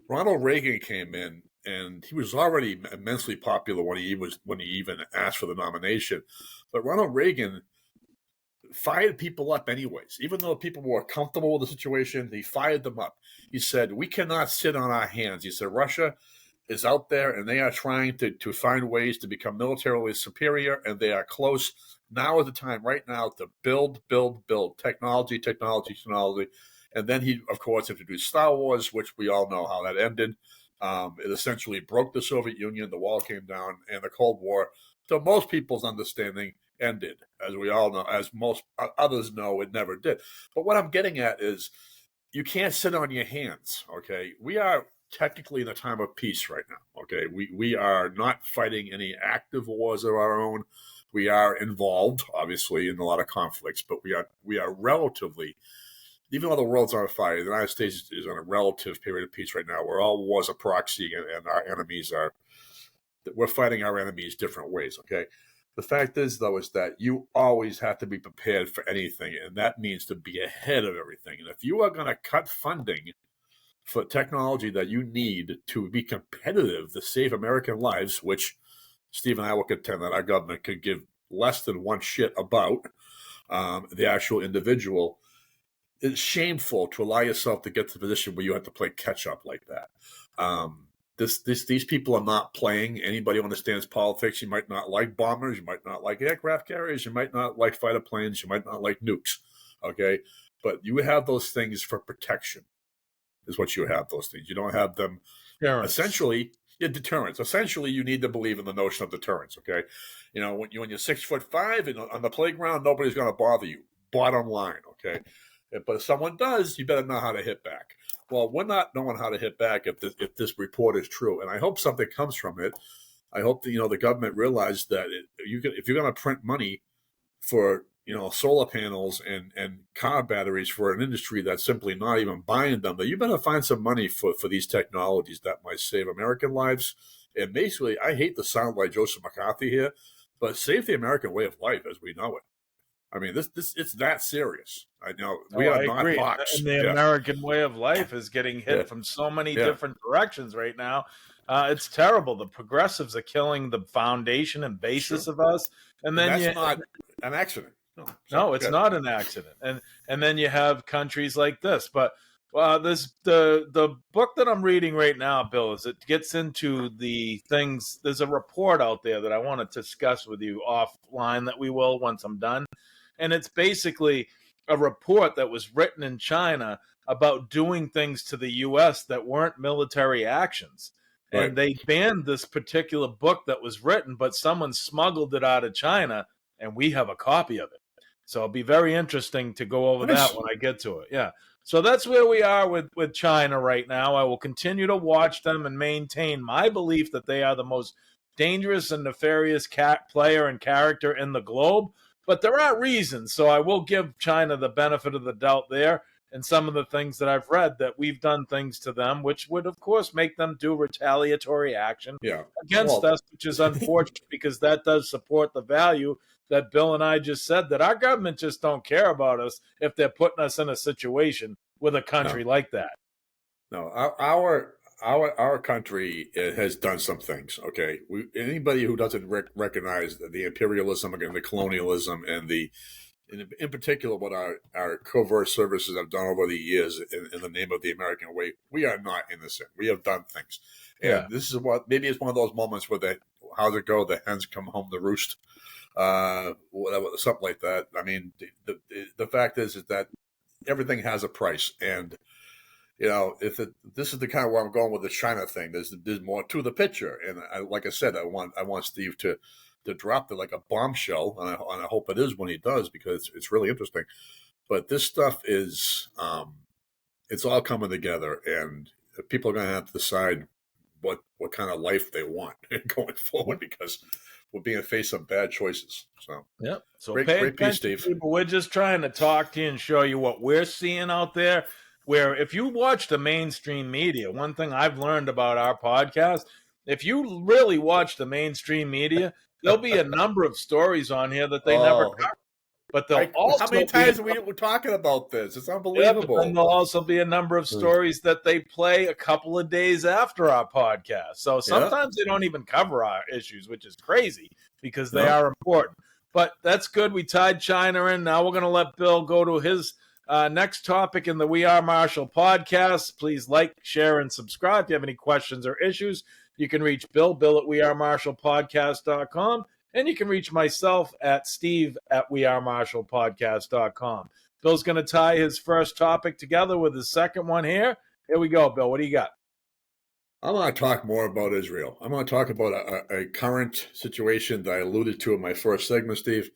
Ronald Reagan came in, and he was already immensely popular when he even asked for the nomination. But Ronald Reagan fired people up anyways. Even though people were comfortable with the situation, he fired them up. He said, "We cannot sit on our hands." He said, "Russia is out there, and they are trying to find ways to become militarily superior, and they are close. Now is the time, right now, to build technology. And then he, of course, introduced Star Wars, which we all know how that ended. It essentially broke the Soviet Union. The wall came down, and the Cold War, to most people's understanding, ended. As we all know, as most others know, it never did. But what I'm getting at is, you can't sit on your hands, okay? We are technically in a time of peace right now, okay? We are not fighting any active wars of our own. We are involved, obviously, in a lot of conflicts, but we are relatively, even though the world's on fire, the United States is on a relative period of peace right now, where all wars are proxy, and our enemies we're fighting our enemies different ways, okay? The fact is, though, is that you always have to be prepared for anything, and that means to be ahead of everything. And if you are going to cut funding for technology that you need to be competitive to save American lives, which Steve and I will contend that our government could give less than one shit about the actual individual, it's shameful to allow yourself to get to the position where you have to play catch up like that. These people are not playing. Anybody who understands politics, you might not like bombers, you might not like aircraft carriers, you might not like fighter planes, you might not like nukes, okay? But you have those things for protection, is what you have those things. You don't have them, essentially, deterrence. Essentially, you need to believe in the notion of deterrence, okay? When you're 6'5" and on the playground, nobody's going to bother you, bottom line, okay? But if someone does, you better know how to hit back. Well, we're not knowing how to hit back if this report is true, and I hope something comes from it. I hope that the government realizes that if you're going to print money for solar panels and car batteries for an industry that's simply not even buying them, that you better find some money for these technologies that might save American lives. And basically, I hate to sound like Joseph McCarthy here, but save the American way of life as we know it. I mean, this it's that serious. I know we are not agree. hawks. And the American way of life is getting hit from so many different directions right now. It's terrible. The progressives are killing the foundation and basis of us, and then that's not an accident. No, it's not an accident. And then you have countries like this. But the book that I'm reading right now, Bill, is it gets into the things. There's a report out there that I want to discuss with you offline that we will once I'm done. And it's basically a report that was written in China about doing things to the U.S. that weren't military actions. Right. and they banned this particular book that was written, but someone smuggled it out of China, and we have a copy of it. So it'll be very interesting to go over that Nice. when I get to it. Yeah. So that's where we are with China right now. I will continue to watch them and maintain my belief that they are the most dangerous and nefarious player and character in the globe. But there are reasons, so I will give China the benefit of the doubt there. And some of the things that I've read that we've done things to them, which would, of course, make them do retaliatory action Yeah. against Well, us, which is unfortunate because that does support the value that Bill and I just said that our government just don't care about us if they're putting us in a situation with a country no, like that. no. Our country has done some things. Okay, anybody who doesn't recognize the imperialism and the colonialism and in particular what our covert services have done over the years in the name of the American way, we are not innocent. We have done things, Yeah. and this is what maybe it's one of those moments where how's it go? The hens come home to roost, whatever, something like that. I mean, the fact is that everything has a price, and this is the kind of where I'm going with the China thing. There's more to the picture, and like I said, I want Steve to drop it like a bombshell, and I hope it is when he does, because it's really interesting. But this stuff is it's all coming together, and people are going to have to decide what kind of life they want going forward, because we're being faced some bad choices. So Yep. So great pay piece, attention, Steve. people. We're just trying to talk to you and show you what we're seeing out there. Where if you watch the mainstream media, one thing I've learned about our podcast, if you really watch the mainstream media, there'll be a number of stories on here that they never Oh, cover. But there'll how many also be times we're talking about this? It's yeah, but then unbelievable. there'll also be a number of stories that they play a couple of days after our podcast. So Yeah. sometimes they don't even cover our issues, which is crazy because they No. are important. But that's good. We tied China in. Now we're going to let Bill go to his next topic in the We Are Marshall podcast. Please like, share, and subscribe. If you have any questions or issues, you can reach Bill at wearemarshallpodcast.com. And you can reach myself at Steve at wearemarshallpodcast.com. Bill's going to tie his first topic together with his second one here. Here we go, Bill. What do you got? I want to talk more about Israel. I want to talk about a current situation that I alluded to in my first segment, Steve,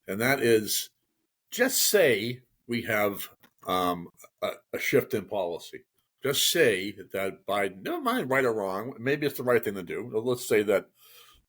and that is, just say we have a shift in policy. Just say that Biden, never mind right or wrong, maybe it's the right thing to do. Let's say that,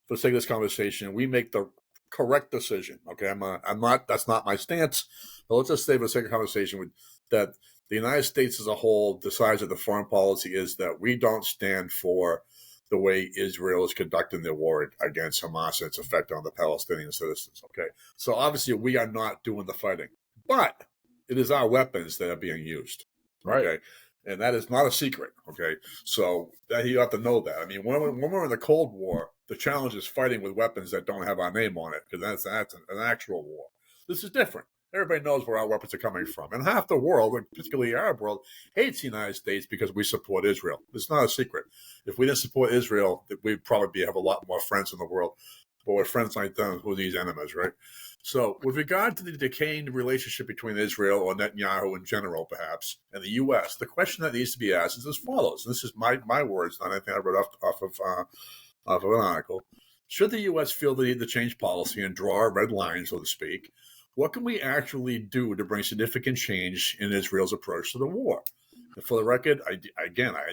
for the sake of this conversation, we make the correct decision. Okay, I'm not. That's not my stance. But let's just say, for the sake of conversation, that the United States as a whole decides that the foreign policy is that we don't stand for the way Israel is conducting their war against Hamas and its effect on the Palestinian citizens. Okay, so obviously we are not doing the fighting, but it is our weapons that are being used. Right. Okay. And that is not a secret, okay? So that you have to know that. I mean, when we're in the Cold War, the challenge is fighting with weapons that don't have our name on it, because that's an actual war. This is different. Everybody knows where our weapons are coming from. And half the world, and particularly the Arab world, hates the United States because we support Israel. It's not a secret. If we didn't support Israel, we'd probably have a lot more friends in the world. But with friends like them, who are these enemies, right? So with regard to the decaying relationship between Israel, or Netanyahu in general, perhaps, and the U.S., the question that needs to be asked is as follows. This is my words, not anything I read off of an article. Should the U.S. feel the need to change policy and draw a red line, so to speak, what can we actually do to bring significant change in Israel's approach to the war? And for the record, I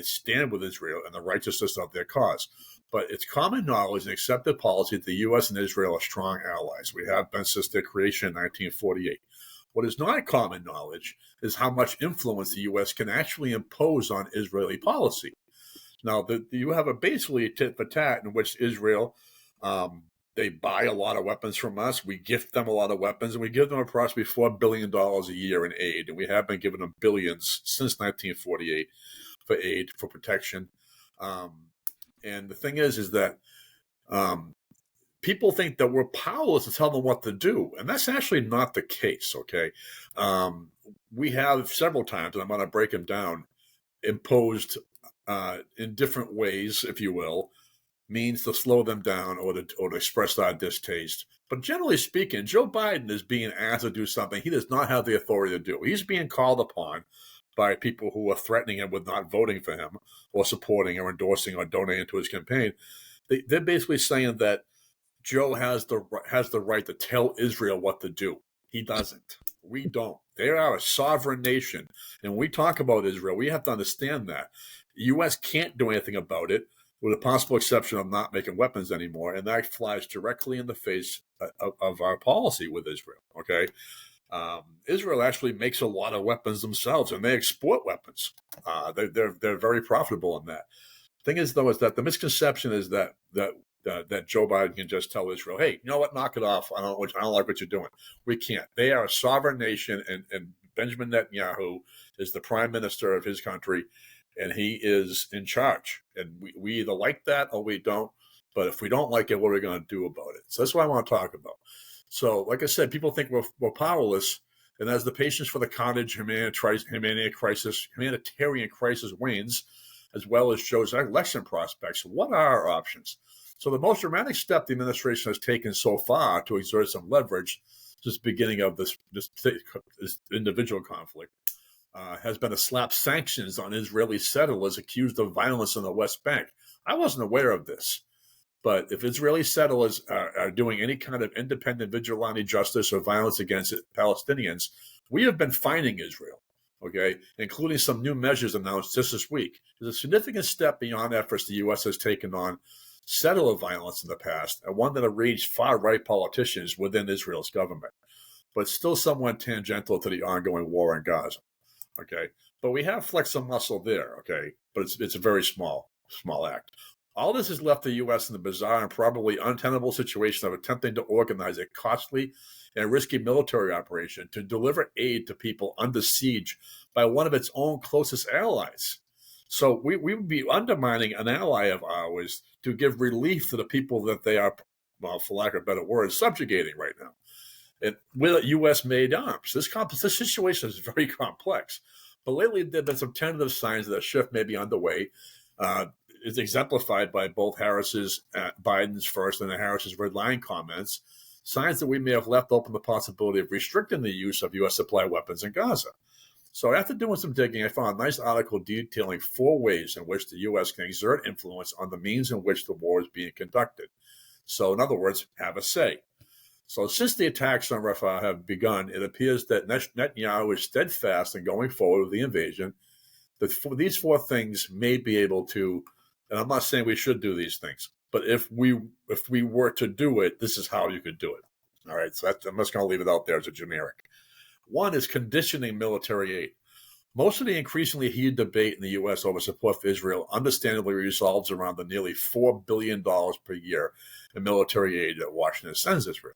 stand with Israel and the righteousness of their cause. But it's common knowledge and accepted policy that the U.S. and Israel are strong allies. We have been since their creation in 1948. What is not common knowledge is how much influence the U.S. can actually impose on Israeli policy. Now, you have a basically tit for tat in which Israel, they buy a lot of weapons from us. We gift them a lot of weapons, and we give them approximately $4 billion a year in aid. And we have been giving them billions since 1948 for aid, for protection. And the thing is that people think that we're powerless to tell them what to do. And that's actually not the case, okay? We have several times, and I'm going to break them down, imposed in different ways, if you will, means to slow them down or to express our distaste. But generally speaking, Joe Biden is being asked to do something he does not have the authority to do. He's being called upon by people who are threatening him with not voting for him or supporting or endorsing or donating to his campaign. They're basically saying that Joe has the right to tell Israel what to do. He doesn't. We don't. They are a sovereign nation. And when we talk about Israel, we have to understand that. The U.S. can't do anything about it, with the possible exception of not making weapons anymore. And that flies directly in the face of our policy with Israel. Okay. Israel actually makes a lot of weapons themselves, and they export weapons. They're very profitable in that. Thing is, though, is that the misconception is that Joe Biden can just tell Israel, "Hey, you know what? Knock it off. I don't like what you're doing." We can't. They are a sovereign nation, and Benjamin Netanyahu is the prime minister of his country, and he is in charge. And we either like that or we don't. But if we don't like it, what are we going to do about it? So that's what I want to talk about. So, like I said, people think we're powerless, and as the patience for the cottage humanitarian crisis wanes, as well as Joe's election prospects, what are our options? So the most dramatic step the administration has taken so far to exert some leverage since the beginning of this individual conflict has been to slap sanctions on Israeli settlers accused of violence in the West Bank. I wasn't aware of this. But if Israeli settlers are doing any kind of independent vigilante justice or violence against Palestinians, we have been fining Israel, okay, including some new measures announced just this week. It's a significant step beyond efforts the U.S. has taken on settler violence in the past, and one that have reached far-right politicians within Israel's government, but still somewhat tangential to the ongoing war in Gaza, okay? But we have flexed some muscle there, okay? But it's a very small act. All this has left the U.S. in the bizarre and probably untenable situation of attempting to organize a costly and risky military operation to deliver aid to people under siege by one of its own closest allies. So we would be undermining an ally of ours to give relief to the people that they are, well, for lack of a better word, subjugating right now. And with U.S.-made arms, this situation is very complex. But lately, there have been some tentative signs that a shift may be underway. Is exemplified by both Biden's first and Harris's red line comments, signs that we may have left open the possibility of restricting the use of U.S. supplied weapons in Gaza. So after doing some digging, I found a nice article detailing 4 ways in which the U.S. can exert influence on the means in which the war is being conducted. So in other words, have a say. So since the attacks on Rafah have begun, it appears that Netanyahu is steadfast in going forward with the invasion. These 4 things may be able to, and I'm not saying we should do these things, but if we were to do it, this is how you could do it. All right, so I'm just going to leave it out there as a generic. One is conditioning military aid. Most of the increasingly heated debate in the U.S. over support for Israel understandably resolves around the nearly $4 billion per year in military aid that Washington sends Israel.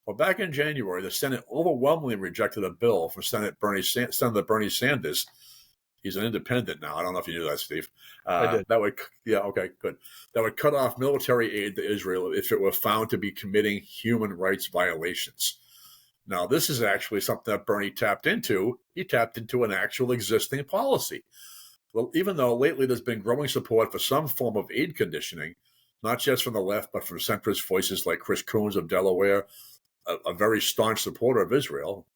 Well, back in January, the Senate overwhelmingly rejected a bill from Senator Bernie Sanders. He's an independent now. I don't know if you knew that, Steve. I did. Okay, good. That would cut off military aid to Israel if it were found to be committing human rights violations. Now, this is actually something that Bernie tapped into. He tapped into an actual existing policy. Well, even though lately there's been growing support for some form of aid conditioning, not just from the left, but from centrist voices like Chris Coons of Delaware, a very staunch supporter of Israel.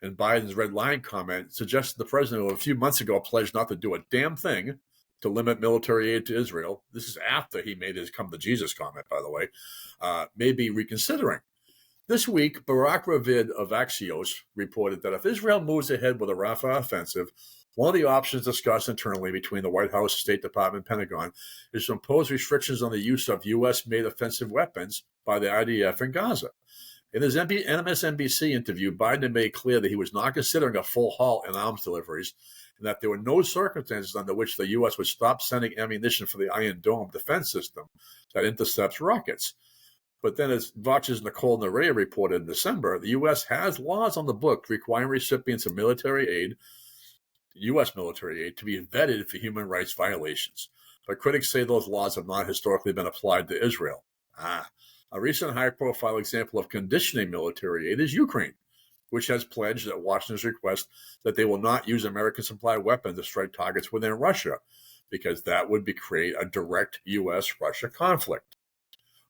And Biden's red line comment suggested the president, who a few months ago pledged not to do a damn thing to limit military aid to Israel. This is after he made his come to Jesus comment, by the way, may be reconsidering. This week, Barak Ravid of Axios reported that if Israel moves ahead with a Rafah offensive, one of the options discussed internally between the White House, State Department, and Pentagon is to impose restrictions on the use of U.S.-made offensive weapons by the IDF in Gaza. In his MSNBC interview, Biden made clear that he was not considering a full halt in arms deliveries and that there were no circumstances under which the U.S. would stop sending ammunition for the Iron Dome defense system that intercepts rockets. But then, as Vox's Nicole Nerea reported in December, the U.S. has laws on the book requiring recipients of military aid, U.S. military aid, to be vetted for human rights violations. But critics say those laws have not historically been applied to Israel. A recent high-profile example of conditioning military aid is Ukraine, which has pledged at Washington's request that they will not use American-supplied weapons to strike targets within Russia, because that would create a direct U.S.-Russia conflict.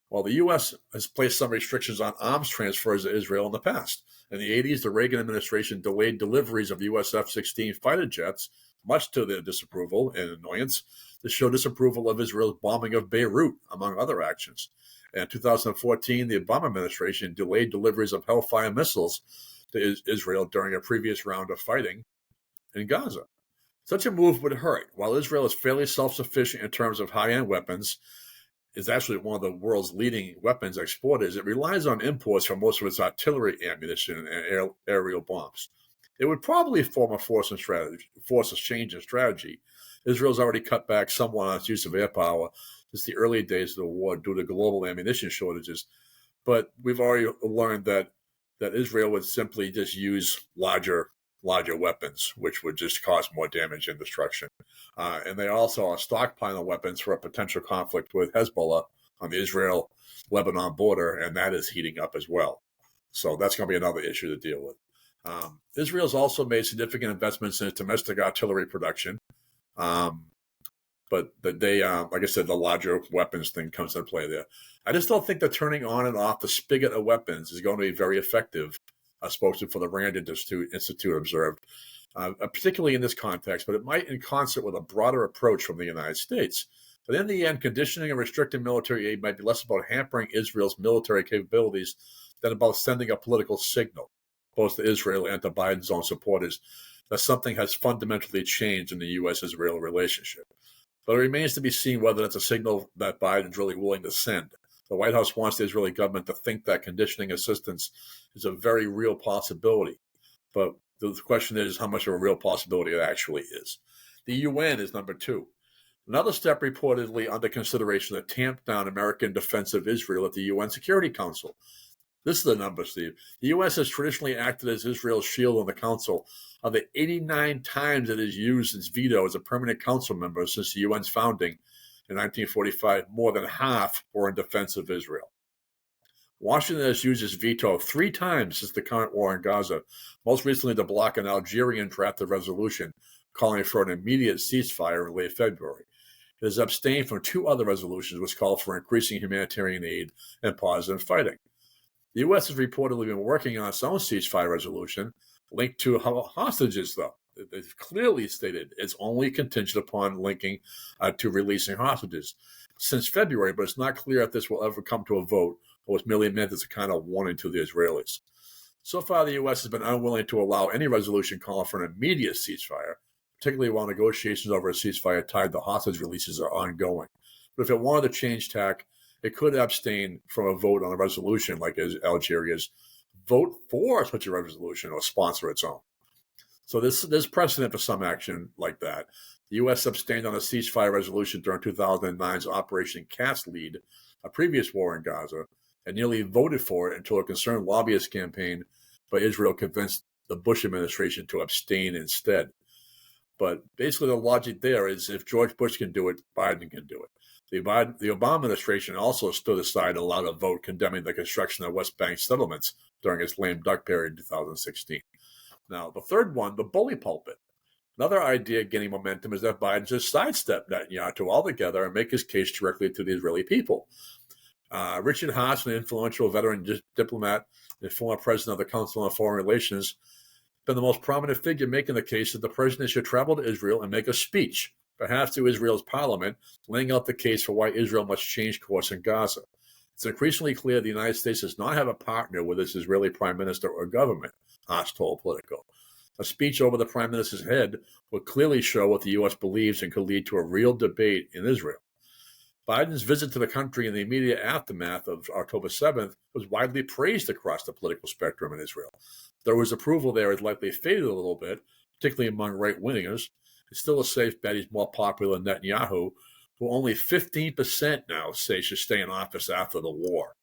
While the U.S. has placed some restrictions on arms transfers to Israel in the past. In the 80s, the Reagan administration delayed deliveries of U.S. F-16 fighter jets, much to their disapproval and annoyance, to show disapproval of Israel's bombing of Beirut, among other actions. In 2014, the Obama administration delayed deliveries of Hellfire missiles to Israel during a previous round of fighting in Gaza. Such a move would hurt. While Israel is fairly self-sufficient in terms of high-end weapons, is actually one of the world's leading weapons exporters, it relies on imports for most of its artillery ammunition and aerial bombs. It would probably form a force of change in strategy. Israel's already cut back somewhat on its use of air power since the early days of the war due to global ammunition shortages. But we've already learned that Israel would simply just use larger weapons, which would just cause more damage and destruction. And they also are stockpiling weapons for a potential conflict with Hezbollah on the Israel-Lebanon border, and that is heating up as well. So that's going to be another issue to deal with. Israel's also made significant investments in its domestic artillery production. But they, like I said, the larger weapons thing comes into play there. I just don't think that turning on and off the spigot of weapons is going to be very effective, a spokesman for the Rand Institute observed, particularly in this context, but it might in concert with a broader approach from the United States. But in the end, conditioning and restricting military aid might be less about hampering Israel's military capabilities than about sending a political signal, both to Israel and to Biden's own supporters, that something has fundamentally changed in the U.S.-Israel relationship. But it remains to be seen whether that's a signal that Biden's really willing to send. The White House wants the Israeli government to think that conditioning assistance is a very real possibility. But the question is how much of a real possibility it actually is. The UN is number 2. Another step reportedly under consideration to tamp down American defense of Israel at the UN Security Council. This is the number, Steve. The U.S. has traditionally acted as Israel's shield on the council. Of the 89 times it has used its veto as a permanent council member since the UN's founding in 1945, more than half were in defense of Israel. Washington has used its veto 3 times since the current war in Gaza, most recently to block an Algerian drafted resolution calling for an immediate ceasefire in late February. It has abstained from 2 other resolutions which call for increasing humanitarian aid and pause in fighting. The U.S. has reportedly been working on its own ceasefire resolution linked to hostages, though. They've clearly stated it's only contingent upon linking to releasing hostages since February, but it's not clear if this will ever come to a vote or was merely meant as a kind of warning to the Israelis. So far, the U.S. has been unwilling to allow any resolution calling for an immediate ceasefire, particularly while negotiations over a ceasefire tied to hostage releases are ongoing. But if it wanted to change tack, it could abstain from a vote on a resolution like Algeria's, vote for such a resolution or sponsor its own. So there's precedent for some action like that. The U.S. abstained on a ceasefire resolution during 2009's Operation Cast Lead, a previous war in Gaza, and nearly voted for it until a concerned lobbyist campaign by Israel convinced the Bush administration to abstain instead. But basically the logic there is if George Bush can do it, Biden can do it. The Obama administration also stood aside and allowed a vote condemning the construction of West Bank settlements during its lame duck period in 2016. Now, the third one, the bully pulpit. Another idea gaining momentum is that Biden just sidestep Netanyahu altogether and make his case directly to the Israeli people. Richard Haas, an influential veteran diplomat and former president of the Council on Foreign Relations, been the most prominent figure making the case that the president should travel to Israel and make a speech, perhaps to Israel's parliament, laying out the case for why Israel must change course in Gaza. It's increasingly clear the United States does not have a partner with its Israeli prime minister or government, Haas told Politico. A speech over the prime minister's head would clearly show what the U.S. believes and could lead to a real debate in Israel. Biden's visit to the country in the immediate aftermath of October 7th was widely praised across the political spectrum in Israel. Though his approval there has likely faded a little bit, particularly among right-wingers, it's still a safe bet he's more popular than Netanyahu, who only 15% now say should stay in office after the war.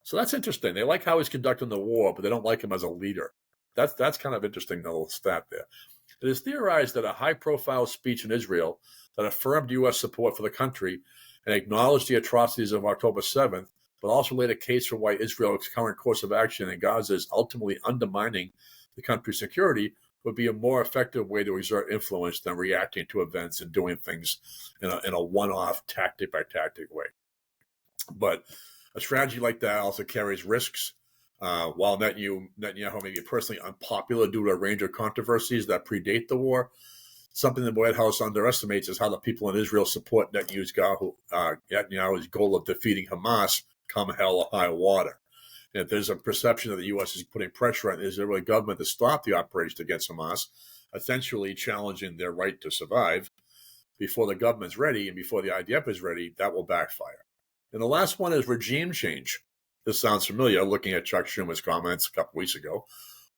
So that's interesting. They like how he's conducting the war, but they don't like him as a leader. That's kind of interesting, little stat there. It is theorized that a high-profile speech in Israel that affirmed U.S. support for the country and acknowledged the atrocities of October 7th, but also laid a case for why Israel's current course of action in Gaza is ultimately undermining the country's security, would be a more effective way to exert influence than reacting to events and doing things in a one-off tactic-by-tactic way. But A strategy like that also carries risks. While Netanyahu may be personally unpopular due to a range of controversies that predate the war, something the White House underestimates is how the people in Israel support Netanyahu's goal of defeating Hamas come hell or high water. And if there's a perception that the U.S. is putting pressure on the Israeli government to stop the operation against Hamas, essentially challenging their right to survive before the government's ready and before the IDF is ready, that will backfire. And the last one is regime change. This sounds familiar, looking at Chuck Schumer's comments a couple weeks ago.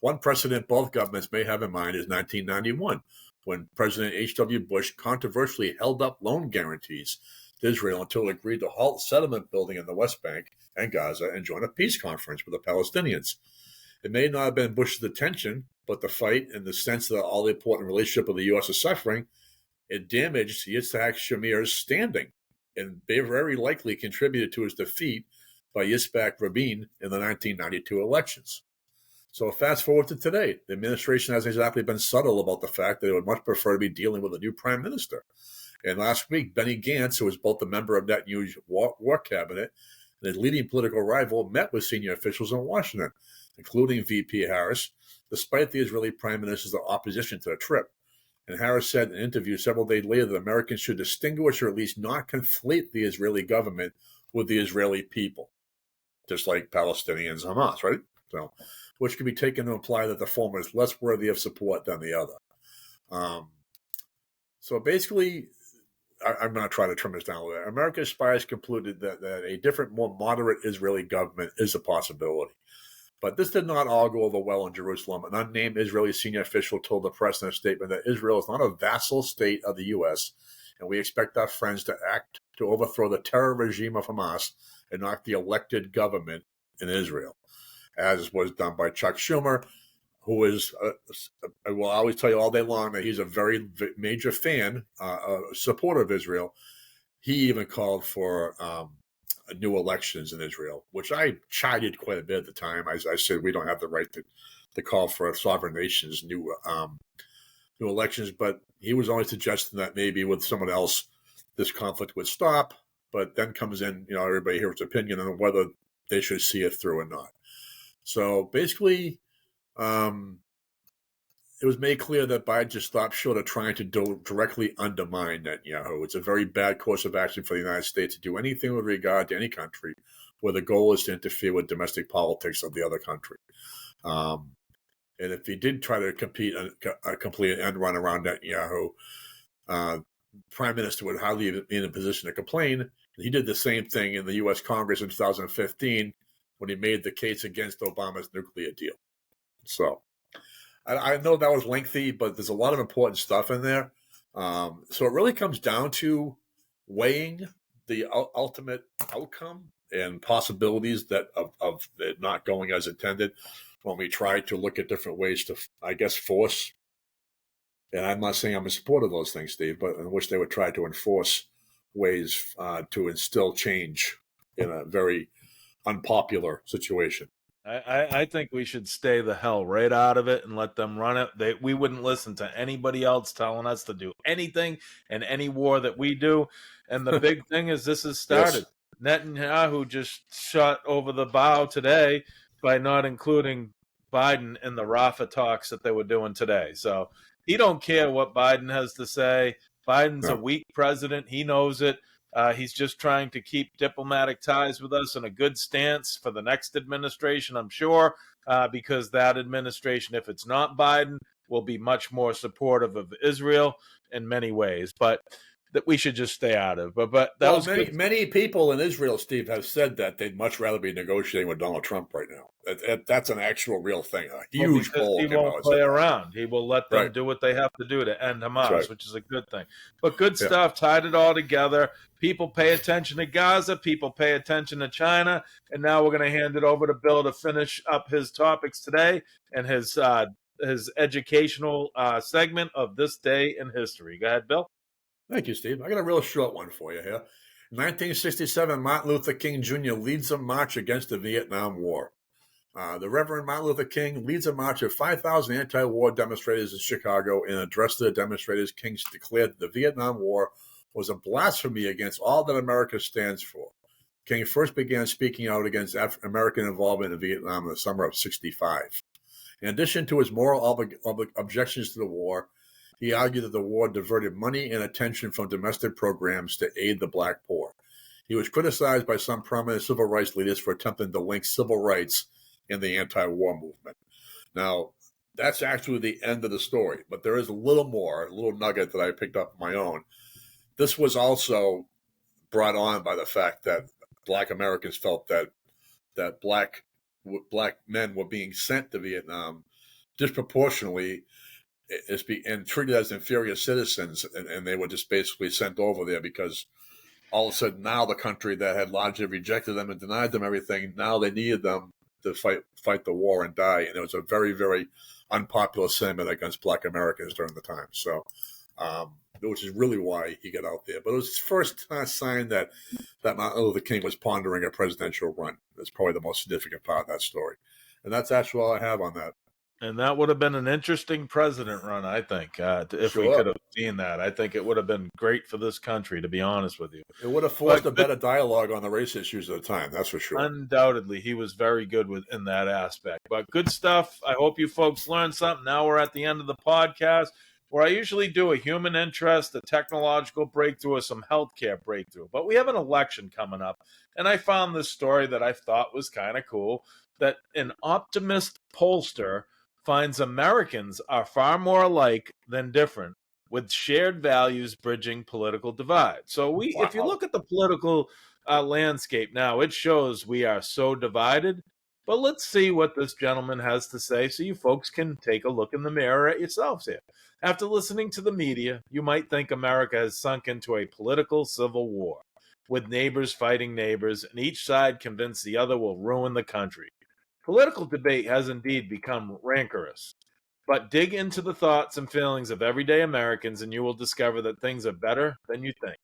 One precedent both governments may have in mind is 1991, when President H.W. Bush controversially held up loan guarantees to Israel until it agreed to halt settlement building in the West Bank and Gaza and join a peace conference with the Palestinians. It may not have been Bush's intention, but the fight and the sense that all the important relationship of the U.S. is suffering, it damaged Yitzhak Shamir's standing and very likely contributed to his defeat by Yitzhak Rabin in the 1992 elections. So fast forward to today, the administration hasn't exactly been subtle about the fact that it would much prefer to be dealing with a new prime minister. And last week, Benny Gantz, who was both a member of Netanyahu's war cabinet and his leading political rival, met with senior officials in Washington, including VP Harris, despite the Israeli prime minister's opposition to the trip. And Harris said in an interview several days later that Americans should distinguish or at least not conflate the Israeli government with the Israeli people, just like Palestinians and Hamas, right? So, which can be taken to imply that the former is less worthy of support than the other. So basically, I'm not trying to trim this down a little bit. America's spies concluded that a different, more moderate Israeli government is a possibility. But this did not all go over well in Jerusalem. An unnamed Israeli senior official told the press in a statement that Israel is not a vassal state of the U.S., and we expect our friends to act to overthrow the terror regime of Hamas and not the elected government in Israel, as was done by Chuck Schumer, who is, I will always tell you all day long that he's a very major fan, supporter of Israel. He even called for new elections in Israel, which I chided quite a bit at the time. I said we don't have the right to call for a sovereign nation's new elections, but he was only suggesting that maybe with someone else this conflict would stop. But then comes in, everybody hears opinion on whether they should see it through or not. So basically, it was made clear that Biden just stopped short of trying to directly undermine Netanyahu. It's a very bad course of action for the United States to do anything with regard to any country where the goal is to interfere with domestic politics of the other country. And if he did try to complete an end run around Netanyahu, Prime Minister would hardly be in a position to complain. He did the same thing in the U.S. Congress in 2015 when he made the case against Obama's nuclear deal. So I know that was lengthy, but there's a lot of important stuff in there. So it really comes down to weighing the ultimate outcome and possibilities that of it not going as intended when we try to look at different ways to, I guess, force. And I'm not saying I'm in support of those things, Steve, but I wish they would try to enforce ways to instill change in a very unpopular situation. I think we should stay the hell right out of it and let them run it. We wouldn't listen to anybody else telling us to do anything in any war that we do. And the big thing is this has started. Yes. Netanyahu just shot over the bow today by not including Biden in the Rafah talks that they were doing today. So he don't care what Biden has to say. Biden's a weak president. He knows it. He's just trying to keep diplomatic ties with us in a good stance for the next administration, I'm sure, because that administration, if it's not Biden, will be much more supportive of Israel in many ways. But that we should just stay out of. But that was many people in Israel, Steve, have said that they'd much rather be negotiating with Donald Trump right now. That's an actual real thing. A huge poll. He won't play around. He will let them do what they have to do to end Hamas, which is a good thing. But good stuff. Tied it all together. People pay attention to Gaza. People pay attention to China. And now we're going to hand it over to Bill to finish up his topics today and his educational segment of this day in history. Go ahead, Bill. Thank you, Steve. I got a real short one for you here. In 1967, Martin Luther King Jr. leads a march against the Vietnam War. The Reverend Martin Luther King leads a march of 5,000 anti-war demonstrators in Chicago. In an address to the demonstrators, King declared that the Vietnam War was a blasphemy against all that America stands for. King first began speaking out against American involvement in Vietnam in the summer of '65. In addition to his moral objections to the war, he argued that the war diverted money and attention from domestic programs to aid the black poor. He was criticized by some prominent civil rights leaders for attempting to link civil rights and the anti-war movement. Now, that's actually the end of the story, but there is a little more, a little nugget that I picked up on my own. This was also brought on by the fact that Black Americans felt that black men were being sent to Vietnam disproportionately and treated as inferior citizens, and they were just basically sent over there because all of a sudden now the country that had largely rejected them and denied them everything, now they needed them to fight the war and die. And it was a very, very unpopular sentiment against Black Americans during the time. So, which is really why he got out there. But it was his first sign that Martin Luther King was pondering a presidential run. That's probably the most significant part of that story. And that's actually all I have on that. And that would have been an interesting president run, I think, if we could have seen that. I think it would have been great for this country, to be honest with you. It would have forced a better dialogue on the race issues at the time, that's for sure. Undoubtedly, he was very good in that aspect. But good stuff. I hope you folks learned something. Now we're at the end of the podcast, where I usually do a human interest, a technological breakthrough, or some healthcare breakthrough. But we have an election coming up, and I found this story that I thought was kind of cool, that an optimist pollster finds Americans are far more alike than different, with shared values bridging political divide. So if you look at the political landscape now, it shows we are so divided. But let's see what this gentleman has to say so you folks can take a look in the mirror at yourselves here. After listening to the media, you might think America has sunk into a political civil war, with neighbors fighting neighbors, and each side convinced the other will ruin the country. Political debate has indeed become rancorous, but dig into the thoughts and feelings of everyday Americans and you will discover that things are better than you think.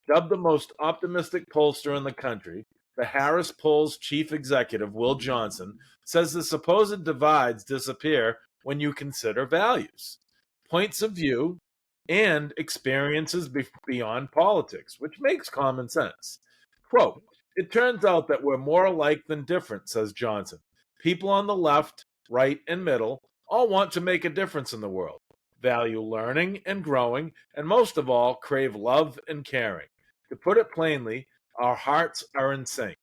Dubbed the most optimistic pollster in the country, the Harris Poll's chief executive, Will Johnson, says the supposed divides disappear when you consider values, points of view, and experiences beyond politics, which makes common sense. Quote, "It turns out that we're more alike than different," says Johnson. "People on the left, right, and middle all want to make a difference in the world, value learning and growing, and most of all, crave love and caring. To put it plainly, our hearts are in sync.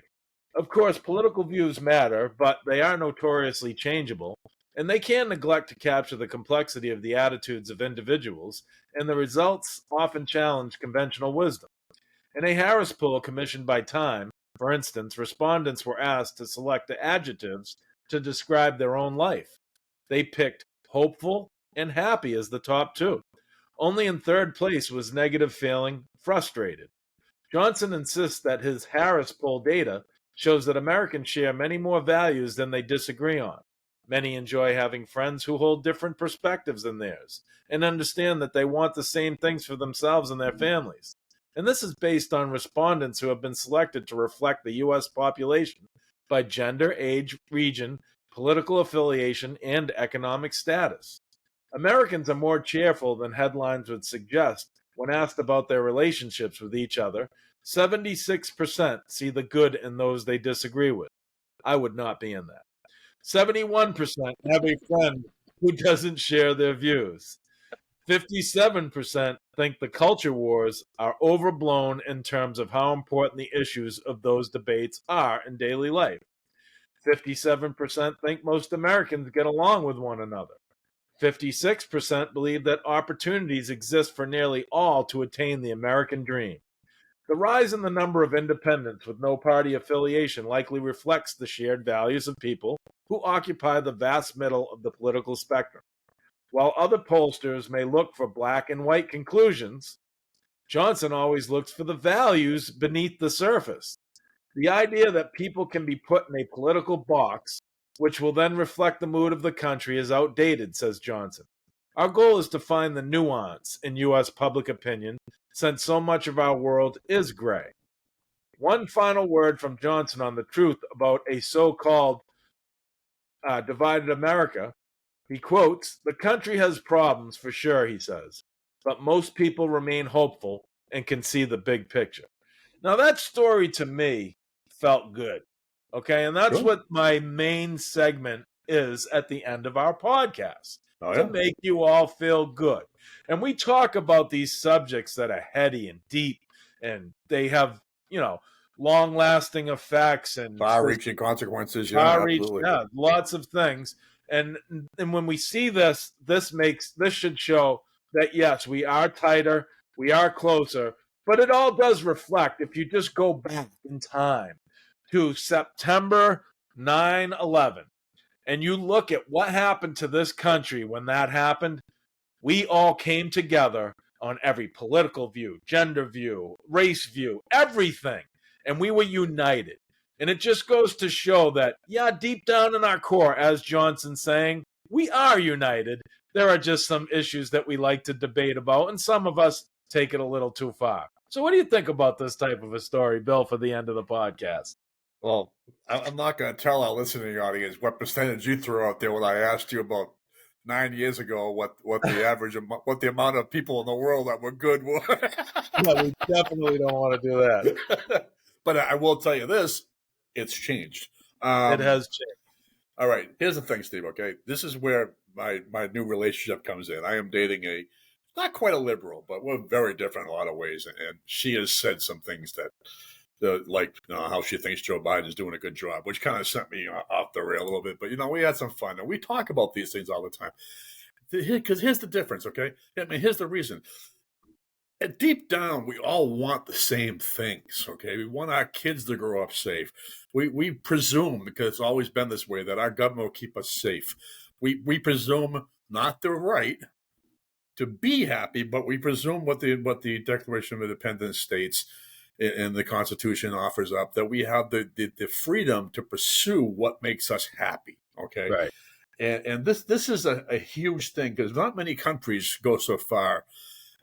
Of course, political views matter, but they are notoriously changeable, and they can neglect to capture the complexity of the attitudes of individuals, and the results often challenge conventional wisdom. In a Harris poll commissioned by Time, for instance, respondents were asked to select the adjectives to describe their own life. They picked hopeful and happy as the top two. Only in third place was negative feeling, frustrated. Johnson insists that his Harris poll data shows that Americans share many more values than they disagree on. Many enjoy having friends who hold different perspectives than theirs and understand that they want the same things for themselves and their families. And this is based on respondents who have been selected to reflect the U.S. population by gender, age, region, political affiliation, and economic status. Americans are more cheerful than headlines would suggest when asked about their relationships with each other. 76% see the good in those they disagree with. I would not be in that. 71% have a friend who doesn't share their views. 57% think the culture wars are overblown in terms of how important the issues of those debates are in daily life. 57% think most Americans get along with one another. 56% believe that opportunities exist for nearly all to attain the American dream. The rise in the number of independents with no party affiliation likely reflects the shared values of people who occupy the vast middle of the political spectrum. While other pollsters may look for black and white conclusions, Johnson always looks for the values beneath the surface. The idea that people can be put in a political box, which will then reflect the mood of the country, is outdated, says Johnson. Our goal is to find the nuance in U.S. public opinion, since so much of our world is gray. One final word from Johnson on the truth about a so-called divided America. He quotes, "The country has problems for sure," he says, "but most people remain hopeful and can see the big picture." Now that story to me felt good. Okay. And that's Sure. what my main segment is at the end of our podcast, Oh, to yeah. make you all feel good. And we talk about these subjects that are heady and deep, and they have, long lasting effects and Far-reaching consequences. Yeah, far reach, absolutely. yeah, lots of things. And when we see this, this should show that yes, we are tighter, we are closer, but it all does reflect, if you just go back in time to September 9/11, and you look at what happened to this country when that happened, we all came together on every political view, gender view, race view, everything. And we were united. And it just goes to show that, yeah, deep down in our core, as Johnson's saying, we are united. There are just some issues that we like to debate about, and some of us take it a little too far. So, what do you think about this type of a story, Bill, for the end of the podcast? Well, I'm not going to tell our listening audience what percentage you threw out there when I asked you about 9 years ago what the average what the amount of people in the world that were good were. Yeah, we definitely don't want to do that. But I will tell you this: it's changed. It has changed. All right, here's the thing, Steve. Okay, this is where my new relationship comes in. I am dating a not quite a liberal, but we're very different in a lot of ways, and she has said some things that. How she thinks Joe Biden is doing a good job, which kind of sent me off the rail a little bit. But, we had some fun. And we talk about these things all the time. Because here's the difference, okay? Here's the reason. Deep down, we all want the same things, okay? We want our kids to grow up safe. We presume, because it's always been this way, that our government will keep us safe. We presume not the right to be happy, but we presume what the Declaration of Independence states and the Constitution offers up, that we have the freedom to pursue what makes us happy. Okay, Right. And this is a huge thing, because not many countries go so far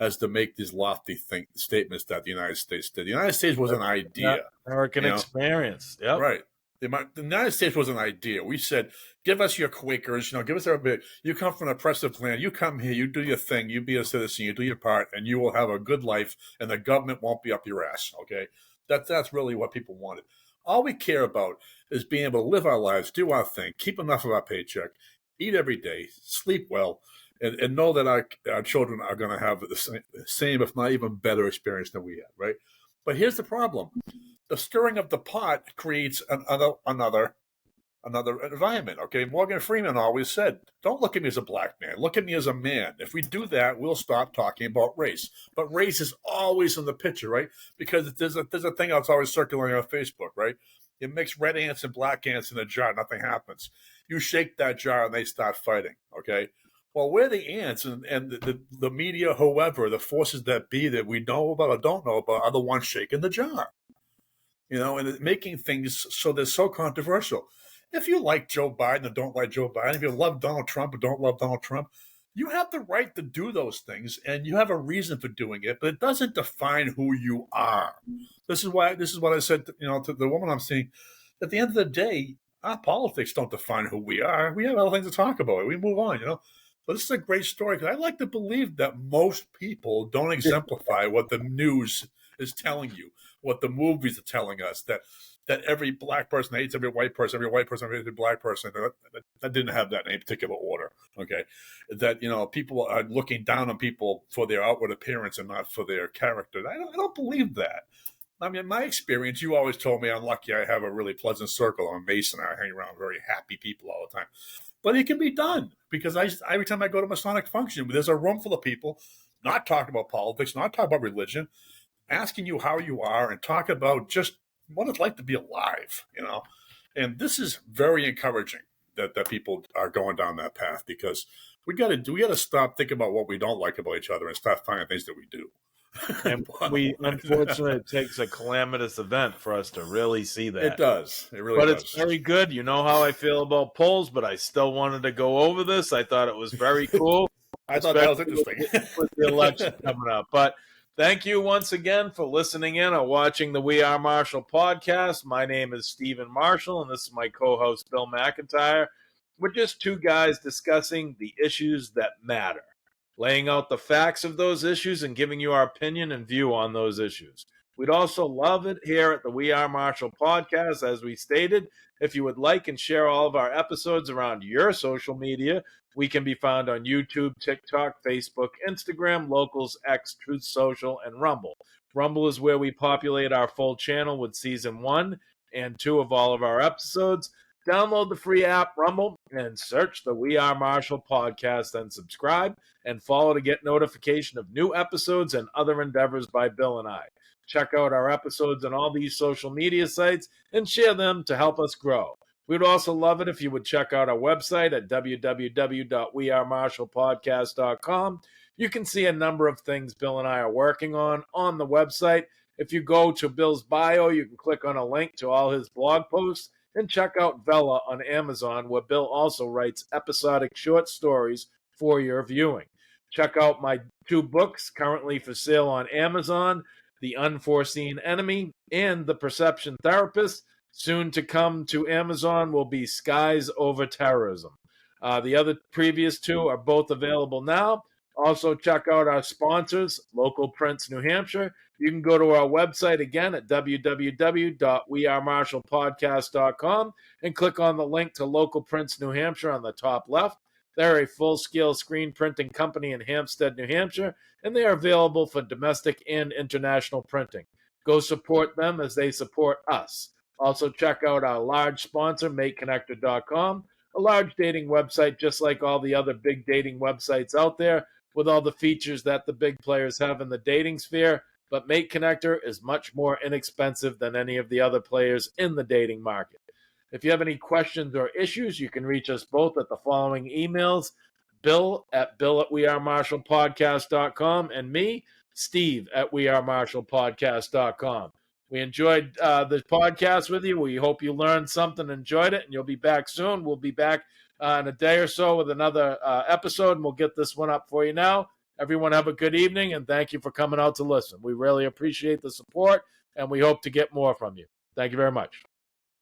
as to make these lofty statements that the United States did. The United States was an idea, American experience. Yep. right? The United States was an idea. We said, give us your Quakers, give us everybody. You come from an oppressive land. You come here, you do your thing, you be a citizen, you do your part, and you will have a good life, and the government won't be up your ass, okay? That's really what people wanted. All we care about is being able to live our lives, do our thing, keep enough of our paycheck, eat every day, sleep well, and know that our children are going to have the same, if not even better experience than we had, right? But here's the problem. The stirring of the pot creates another environment. Okay, Morgan Freeman always said, "Don't look at me as a black man. Look at me as a man. If we do that, we'll stop talking about race." But race is always in the picture, right? Because there's a thing that's always circulating on Facebook, right? It mix red ants and black ants in a jar. Nothing happens. You shake that jar and they start fighting. Okay. Well, we're the ants, and the media, whoever, the forces that be that we know about or don't know about, are the ones shaking the jar. And making things so they're so controversial. If you like Joe Biden or don't like Joe Biden, if you love Donald Trump or don't love Donald Trump, you have the right to do those things, and you have a reason for doing it, but it doesn't define who you are. This is what I said, to the woman I'm seeing. At the end of the day, our politics don't define who we are. We have other things to talk about. We move on, But this is a great story, because I like to believe that most people don't exemplify what the news is telling you, what the movies are telling us, that every black person hates every white person hates every black person. That didn't have that in any particular order, okay? That, people are looking down on people for their outward appearance and not for their character. I don't believe that. I mean, in my experience, you always told me I'm lucky I have a really pleasant circle. I'm a Mason. I hang around very happy people all the time. But it can be done, because every time I go to Masonic function, there's a room full of people not talking about politics, not talking about religion, asking you how you are, and talk about just what it's like to be alive, And this is very encouraging that people are going down that path, because we got to stop thinking about what we don't like about each other and start finding things that we do. And unfortunately, it takes a calamitous event for us to really see that. It does. It really does. But it's very good. You know how I feel about polls, but I still wanted to go over this. I thought it was very cool. I thought that was interesting. With the election coming up. But thank you once again for listening in or watching the We Are Marshall podcast. My name is Stephen Marshall, and this is my co-host, Bill McIntyre. We're just two guys discussing the issues that matter, laying out the facts of those issues and giving you our opinion and view on those issues. We'd also love it here at the We Are Marshall podcast, as we stated, if you would like and share all of our episodes around your social media. We can be found on YouTube, TikTok, Facebook, Instagram, Locals, X, Truth Social, and Rumble. Rumble is where we populate our full channel with season 1 and 2 of all of our episodes. Download the free app Rumble and search the We Are Marshall podcast and subscribe and follow to get notification of new episodes and other endeavors by Bill and I. Check out our episodes on all these social media sites and share them to help us grow. We'd also love it if you would check out our website at www.wearemarshallpodcast.com. You can see a number of things Bill and I are working on the website. If you go to Bill's bio, you can click on a link to all his blog posts and check out Vella on Amazon, where Bill also writes episodic short stories for your viewing. Check out my 2 books currently for sale on Amazon, The Unforeseen Enemy and The Perception Therapist. Soon to come to Amazon will be Skies Over Terrorism. The other previous 2 are both available now. Also, check out our sponsors, Local Prints New Hampshire. You can go to our website again at www.wearemarshallpodcast.com and click on the link to Local Prints New Hampshire on the top left. They're a full-scale screen printing company in Hampstead, New Hampshire, and they are available for domestic and international printing. Go support them as they support us. Also, check out our large sponsor, MateConnector.com, a large dating website just like all the other big dating websites out there, with all the features that the big players have in the dating sphere. But Mate Connector is much more inexpensive than any of the other players in the dating market. If you have any questions or issues, you can reach us both at the following emails: bill@wearemarshallpodcast.com and me, Steve @wearemarshallpodcast.com. We enjoyed this podcast with you. We hope you learned something, enjoyed it, and you'll be back soon. We'll be back in a day or so with another episode, and we'll get this one up for you now. Everyone have a good evening, and thank you for coming out to listen. We really appreciate the support, and we hope to get more from you. Thank you very much.